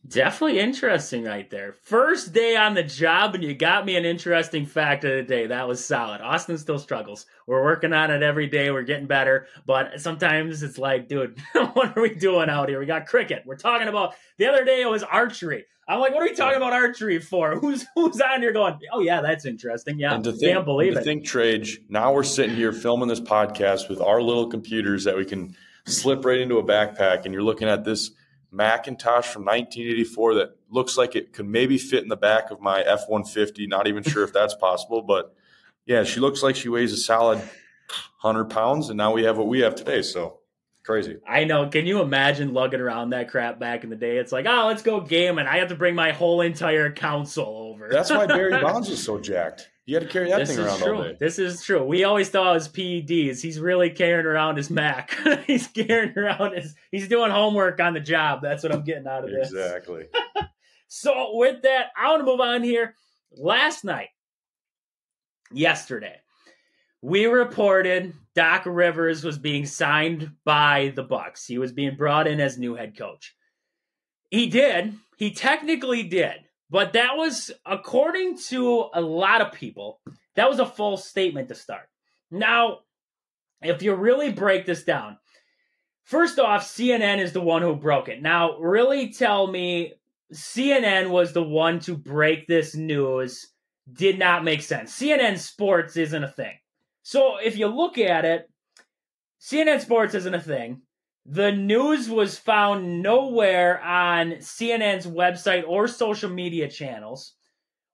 definitely interesting right there. First day on the job, and you got me an interesting fact of the day. That was solid. Austin still struggles. We're working on it every day. We're getting better. But sometimes it's like, dude, what are we doing out here? We got cricket. We're talking about, the other day it was archery. I'm like, what are we talking about archery for? Who's on here going, oh, yeah, that's interesting. Yeah, can't believe it. Think, Trage, now we're sitting here filming this podcast with our little computers that we can slip right into a backpack, and you're looking at this Macintosh from 1984 that looks like it could maybe fit in the back of my F-150. Not even sure if that's possible, but yeah, she looks like she weighs a solid 100 pounds, and now we have what we have today. So crazy. I know. Can you imagine lugging around that crap back in the day? It's like, oh, let's go game, and I have to bring my whole entire console over. That's why Barry Bonds was so jacked. He had to carry that thing around all day. This is true. We always thought it was PEDs. He's really carrying around his Mac. He's carrying around he's doing homework on the job. That's what I'm getting out of this. Exactly. So with that, I want to move on here. Yesterday, we reported Doc Rivers was being signed by the Bucs. He was being brought in as new head coach. He did. He technically did. But that was, according to a lot of people, that was a false statement to start. Now, if you really break this down, first off, CNN is the one who broke it. Now, really tell me CNN was the one to break this news did not make sense. CNN Sports isn't a thing. So if you look at it, CNN Sports isn't a thing. The news was found nowhere on CNN's website or social media channels.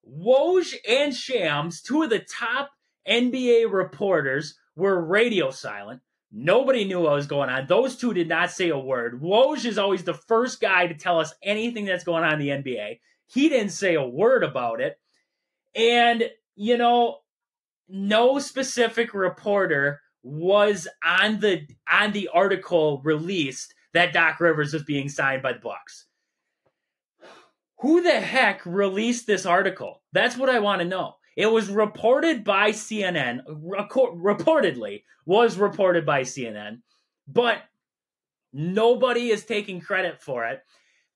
Woj and Shams, two of the top NBA reporters, were radio silent. Nobody knew what was going on. Those two did not say a word. Woj is always the first guy to tell us anything that's going on in the NBA. He didn't say a word about it. And, no specific reporter was on the article released that Doc Rivers was being signed by the Bucs. Who the heck released this article? That's what I want to know. It was reported by CNN, reportedly was reported by CNN, but nobody is taking credit for it.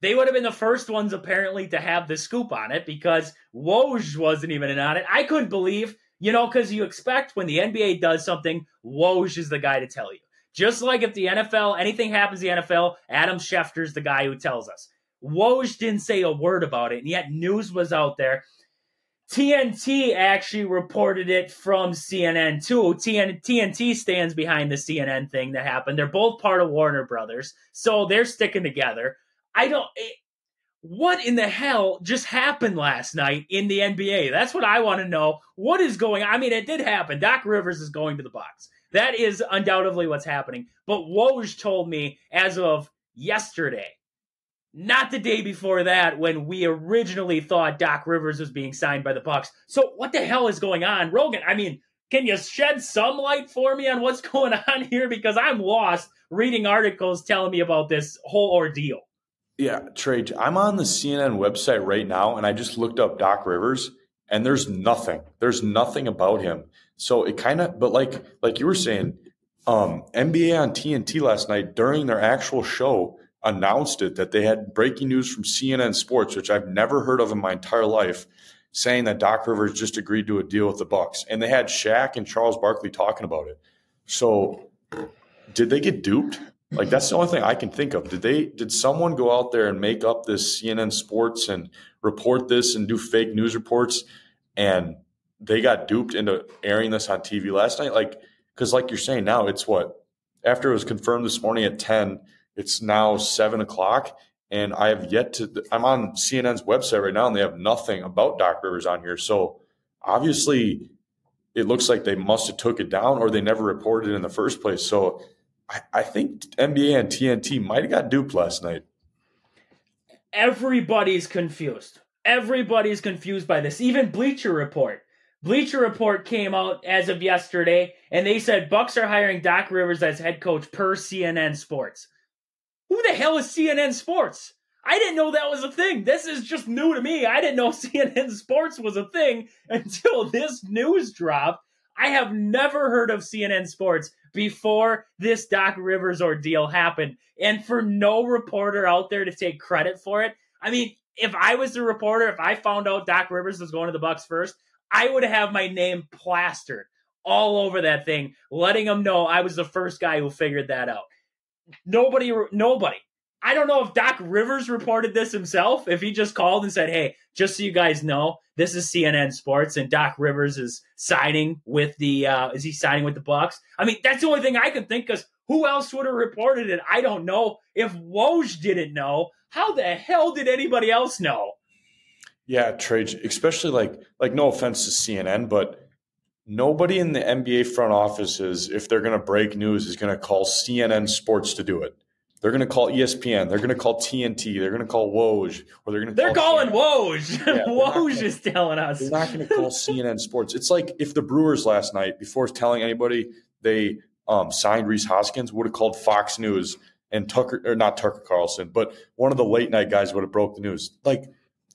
They would have been the first ones, apparently, to have the scoop on it because Woj wasn't even in on it. I couldn't believe, because you expect when the NBA does something, Woj is the guy to tell you. Just like if the NFL, anything happens in the NFL, Adam Schefter's the guy who tells us. Woj didn't say a word about it, and yet news was out there. TNT actually reported it from CNN too. TNT stands behind the CNN thing that happened. They're both part of Warner Brothers, so they're sticking together. What in the hell just happened last night in the NBA? That's what I want to know. What is going on? I mean, it did happen. Doc Rivers is going to the Bucs. That is undoubtedly what's happening. But Woj told me as of yesterday, not the day before that, when we originally thought Doc Rivers was being signed by the Bucs. So what the hell is going on? Rogan, can you shed some light for me on what's going on here? Because I'm lost reading articles telling me about this whole ordeal. Yeah, Trey, I'm on the CNN website right now, and I just looked up Doc Rivers, and there's nothing. There's nothing about him. So it kind of, but like you were saying, NBA on TNT last night during their actual show announced it, that they had breaking news from CNN Sports, which I've never heard of in my entire life, saying that Doc Rivers just agreed to a deal with the Bucs. And they had Shaq and Charles Barkley talking about it. So did they get duped? That's the only thing I can think of. Did someone go out there and make up this CNN Sports and report this and do fake news reports, and they got duped into airing this on TV last night? Because like you're saying now, it's what? After it was confirmed this morning at 10, it's now 7 o'clock, and I have yet to – I'm on CNN's website right now, and they have nothing about Doc Rivers on here. So obviously it looks like they must have took it down, or they never reported it in the first place. So – I think NBA and TNT might have got duped last night. Everybody's confused. Everybody's confused by this. Even Bleacher Report. Bleacher Report came out as of yesterday, and they said Bucs are hiring Doc Rivers as head coach per CNN Sports. Who the hell is CNN Sports? I didn't know that was a thing. This is just new to me. I didn't know CNN Sports was a thing until this news dropped. I have never heard of CNN Sports before this Doc Rivers ordeal happened. And for no reporter out there to take credit for it, if I was the reporter, if I found out Doc Rivers was going to the Bucs first, I would have my name plastered all over that thing, letting them know I was the first guy who figured that out. Nobody. I don't know if Doc Rivers reported this himself, if he just called and said, hey, just so you guys know, this is CNN Sports, and Doc Rivers is signing with the Bucs? That's the only thing I can think, because who else would have reported it? I don't know. If Woj didn't know, how the hell did anybody else know? Yeah, Trey, especially like no offense to CNN, but nobody in the NBA front offices, if they're going to break news, is going to call CNN Sports to do it. They're going to call ESPN. They're going to call TNT. They're going to call Woj. Or they're calling Woj. Yeah, Woj is telling us. They're not going to call CNN Sports. It's like if the Brewers last night, before telling anybody they signed Rhys Hoskins, would have called Fox News and not Tucker Carlson, but one of the late night guys would have broke the news.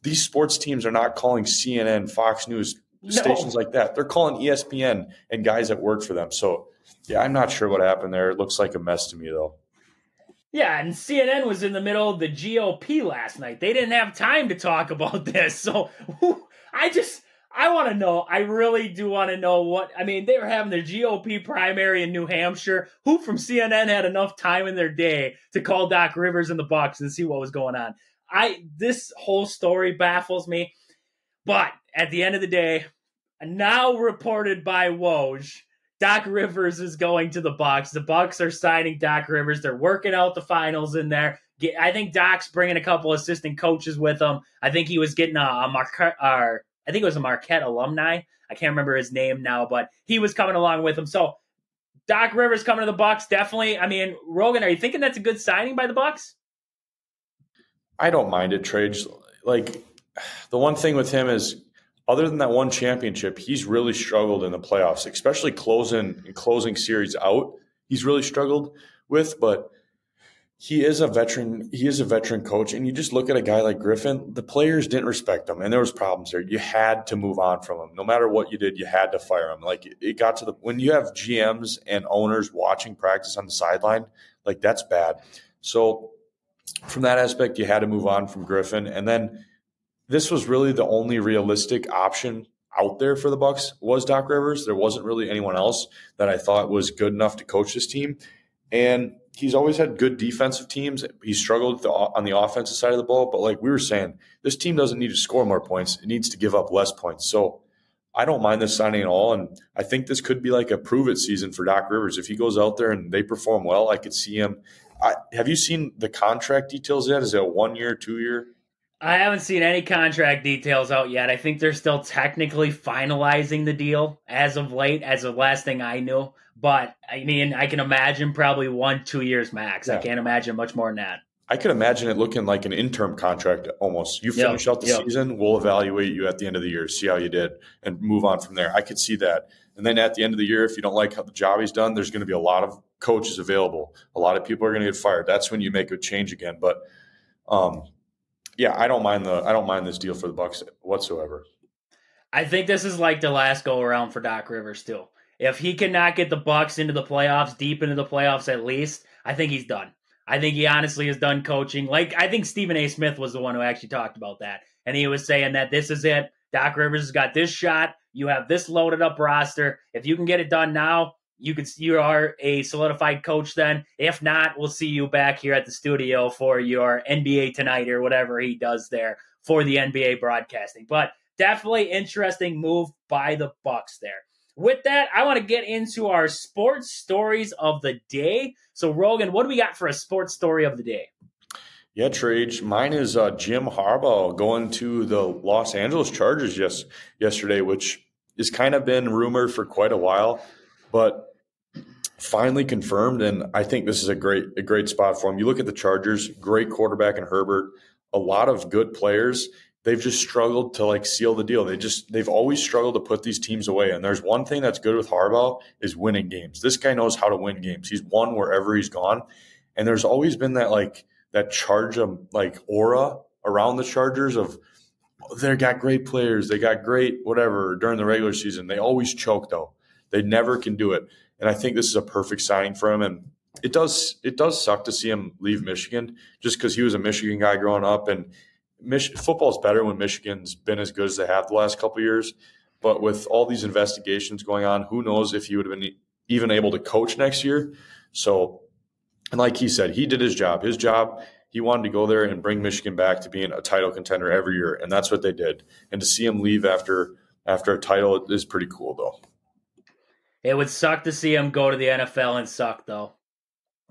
These sports teams are not calling CNN, Fox News stations like that. They're calling ESPN and guys that work for them. So, yeah, I'm not sure what happened there. It looks like a mess to me, though. Yeah, and CNN was in the middle of the GOP last night. They didn't have time to talk about this. So I want to know. I really do want to know what. I mean, they were having their GOP primary in New Hampshire. Who from CNN had enough time in their day to call Doc Rivers and the Bucks and see what was going on? This whole story baffles me. But at the end of the day, now reported by Woj, Doc Rivers is going to the Bucks. The Bucks are signing Doc Rivers. They're working out the finals in there. I think Doc's bringing a couple assistant coaches with him. I think he was getting a Marquette alumni. I can't remember his name now, but he was coming along with him. So Doc Rivers coming to the Bucks, definitely. I mean, Rogan, are you thinking that's a good signing by the Bucks? I don't mind it, Trage. Like, the one thing with him is, other than that one championship, he's really struggled in the playoffs, especially closing series out. He's really struggled with, but he is a veteran. He is a veteran coach, and you just look at a guy like Griffin. The players didn't respect him, and there was problems there. You had to move on from him. No matter what you did, you had to fire him. Like, it got to when you have GMs and owners watching practice on the sideline, like, that's bad. So from that aspect, you had to move on from Griffin, and then this was really the only realistic option out there for the Bucks was Doc Rivers. There wasn't really anyone else that I thought was good enough to coach this team. And he's always had good defensive teams. He struggled on the offensive side of the ball. But like we were saying, this team doesn't need to score more points. It needs to give up less points. So I don't mind this signing at all. And I think this could be like a prove-it season for Doc Rivers. If he goes out there and they perform well, I could see him. Have you seen the contract details yet? Is it a 1 year, 2 year? I haven't seen any contract details out yet. I think they're still technically finalizing the deal as of late, as the last thing I knew. But, I mean, I can imagine probably 1-2 years max. Yeah. I can't imagine much more than that. I could imagine it looking like an interim contract almost. You finish out the season, we'll evaluate you at the end of the year, see how you did, and move on from there. I could see that. And then at the end of the year, if you don't like how the job he's done, there's going to be a lot of coaches available. A lot of people are going to get fired. That's when you make a change again. But, yeah, I don't mind this deal for the Bucks whatsoever. I think this is like the last go around for Doc Rivers too. If he cannot get the Bucks into the playoffs, deep into the playoffs at least, I think he's done. I think he honestly is done coaching. Like, I think Stephen A. Smith was the one who actually talked about that. And he was saying that this is it. Doc Rivers has got this shot. You have this loaded up roster. If you can get it done now, you are a solidified coach then. If not, we'll see you back here at the studio for your NBA Tonight or whatever he does there for the NBA broadcasting. But definitely interesting move by the Bucks there. With that, I want to get into our sports stories of the day. So, Rogan, what do we got for a sports story of the day? Yeah, Trage. Mine is Jim Harbaugh going to the Los Angeles Chargers yesterday, which has kind of been rumored for quite a while, but finally confirmed. And I think this is a great spot for him. You look at the Chargers, great quarterback in Herbert, a lot of good players. They've just struggled to like seal the deal. They've always struggled to put these teams away. And there's one thing that's good with Harbaugh is winning games. This guy knows how to win games. He's won wherever he's gone. And there's always been that charge of like aura around the Chargers of they got great players. They got great whatever during the regular season. They always choke though. They never can do it. And I think this is a perfect signing for him. And it does suck to see him leave Michigan just because he was a Michigan guy growing up. And football's better when Michigan's been as good as they have the last couple of years. But with all these investigations going on, who knows if he would have been even able to coach next year. So, and like he said, he did his job. He wanted to go there and bring Michigan back to being a title contender every year, and that's what they did. And to see him leave after a title is pretty cool, though. It would suck to see him go to the NFL and suck, though.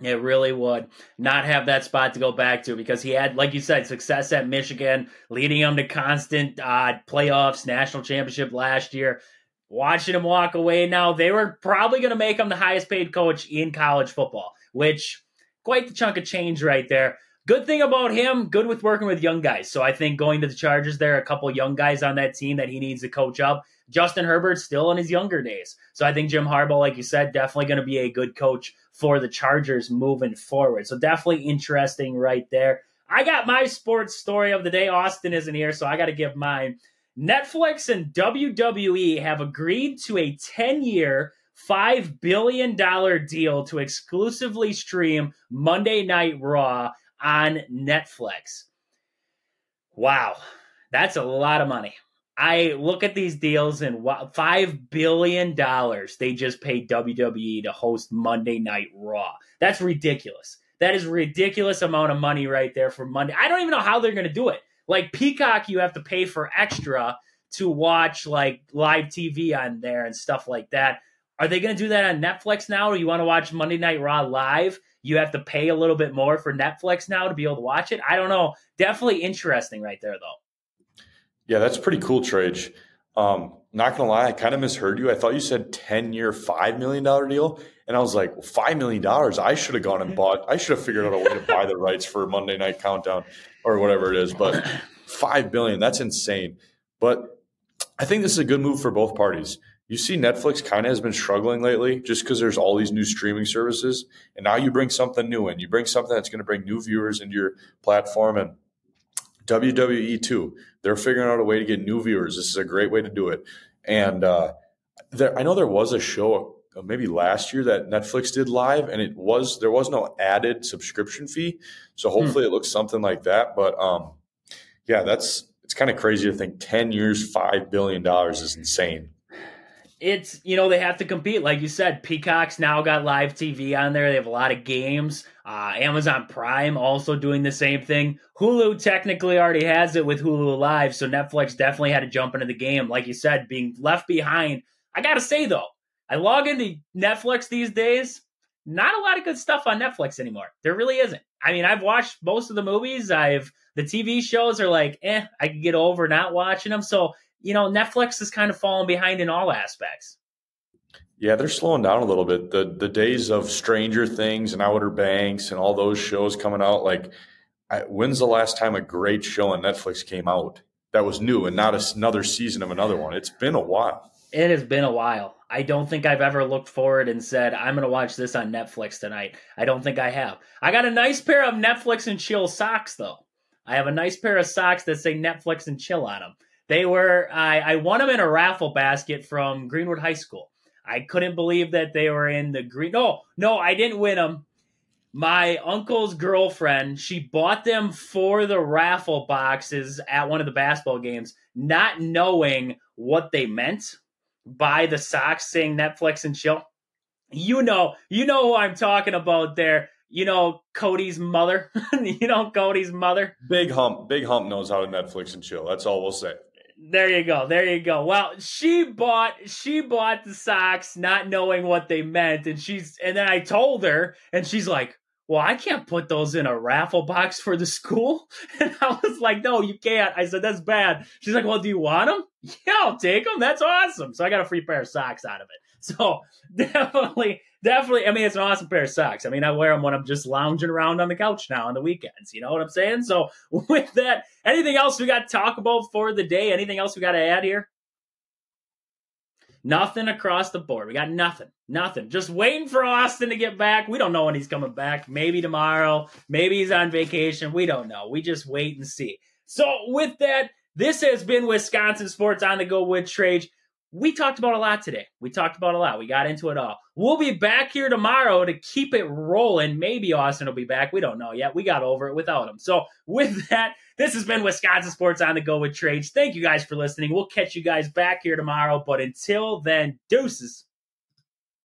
It really would not have that spot to go back to because he had, like you said, success at Michigan, leading him to constant playoffs, national championship last year. Watching him walk away now, they were probably going to make him the highest paid coach in college football, which quite the chunk of change right there. Good thing about him, good with working with young guys. So I think going to the Chargers, there are a couple young guys on that team that he needs to coach up. Justin Herbert's still in his younger days. So I think Jim Harbaugh, like you said, definitely going to be a good coach for the Chargers moving forward. So definitely interesting right there. I got my sports story of the day. Austin isn't here, so I got to give mine. Netflix and WWE have agreed to a 10-year, $5 billion deal to exclusively stream Monday Night Raw on Netflix. Wow, that's a lot of money. I look at these deals and $5 billion they just paid WWE to host Monday Night Raw. That's ridiculous. That is a ridiculous amount of money right there for Monday. I don't even know how they're going to do it. Like Peacock, you have to pay for extra to watch like live TV on there and stuff like that. Are they going to do that on Netflix now? Or you want to watch Monday Night Raw live? You have to pay a little bit more for Netflix now to be able to watch it. I don't know. Definitely interesting right there, though. Yeah, that's pretty cool, Trage. Not going to lie, I kind of misheard you. I thought you said 10-year, $5 million deal. And I was like, well, $5 million, I should have gone and bought. I should have figured out a way to buy the rights for Monday Night Countdown or whatever it is. But $5 billion, that's insane. But I think this is a good move for both parties. You see Netflix kind of has been struggling lately just because there's all these new streaming services. And now you bring something new in. You bring something that's going to bring new viewers into your platform. And WWE too. They're figuring out a way to get new viewers. This is a great way to do it. And I know there was a show maybe last year that Netflix did live, and there was no added subscription fee. So hopefully it looks something like that. But yeah, it's kind of crazy to think 10 years, $5 billion is insane. It's, they have to compete. Like you said, Peacock's now got live TV on there. They have a lot of games. Amazon Prime also doing the same thing. Hulu technically already has it with Hulu Live, so Netflix definitely had to jump into the game. Like you said, being left behind. I got to say, though, I log into Netflix these days. Not a lot of good stuff on Netflix anymore. There really isn't. I mean, I've watched most of the movies. The TV shows are like, I can get over not watching them. So, Netflix is kind of falling behind in all aspects. Yeah, they're slowing down a little bit. The days of Stranger Things and Outer Banks and all those shows coming out, when's the last time a great show on Netflix came out that was new and not another season of another one? It's been a while. It has been a while. I don't think I've ever looked forward and said, I'm going to watch this on Netflix tonight. I don't think I have. I got a nice pair of Netflix and chill socks, though. I have a nice pair of socks that say Netflix and chill on them. I won them in a raffle basket from Greenwood High School. I couldn't believe that they were in the green. No, I didn't win them. My uncle's girlfriend, she bought them for the raffle boxes at one of the basketball games, not knowing what they meant by the socks saying Netflix and chill. You know who I'm talking about there. Cody's mother. Cody's mother. Big Hump knows how to Netflix and chill. That's all we'll say. There you go. Well, she bought the socks not knowing what they meant, and then I told her, and she's like, well, I can't put those in a raffle box for the school. And I was like, no, you can't. I said, that's bad. She's like, well, do you want them? Yeah, I'll take them. That's awesome. So I got a free pair of socks out of it. So definitely. I mean, it's an awesome pair of socks. I mean, I wear them when I'm just lounging around on the couch now on the weekends. You know what I'm saying? So with that, anything else we got to talk about for the day? Anything else we got to add here? Nothing across the board. We got nothing. Just waiting for Austin to get back. We don't know when he's coming back. Maybe tomorrow. Maybe he's on vacation. We don't know. We just wait and see. So with that, this has been Wisconsin Sports on the Go with Trage. We talked about a lot today. We got into it all. We'll be back here tomorrow to keep it rolling. Maybe Austin will be back. We don't know yet. We got over it without him. So with that, this has been Wisconsin Sports on the Go with Trage. Thank you guys for listening. We'll catch you guys back here tomorrow. But until then, deuces.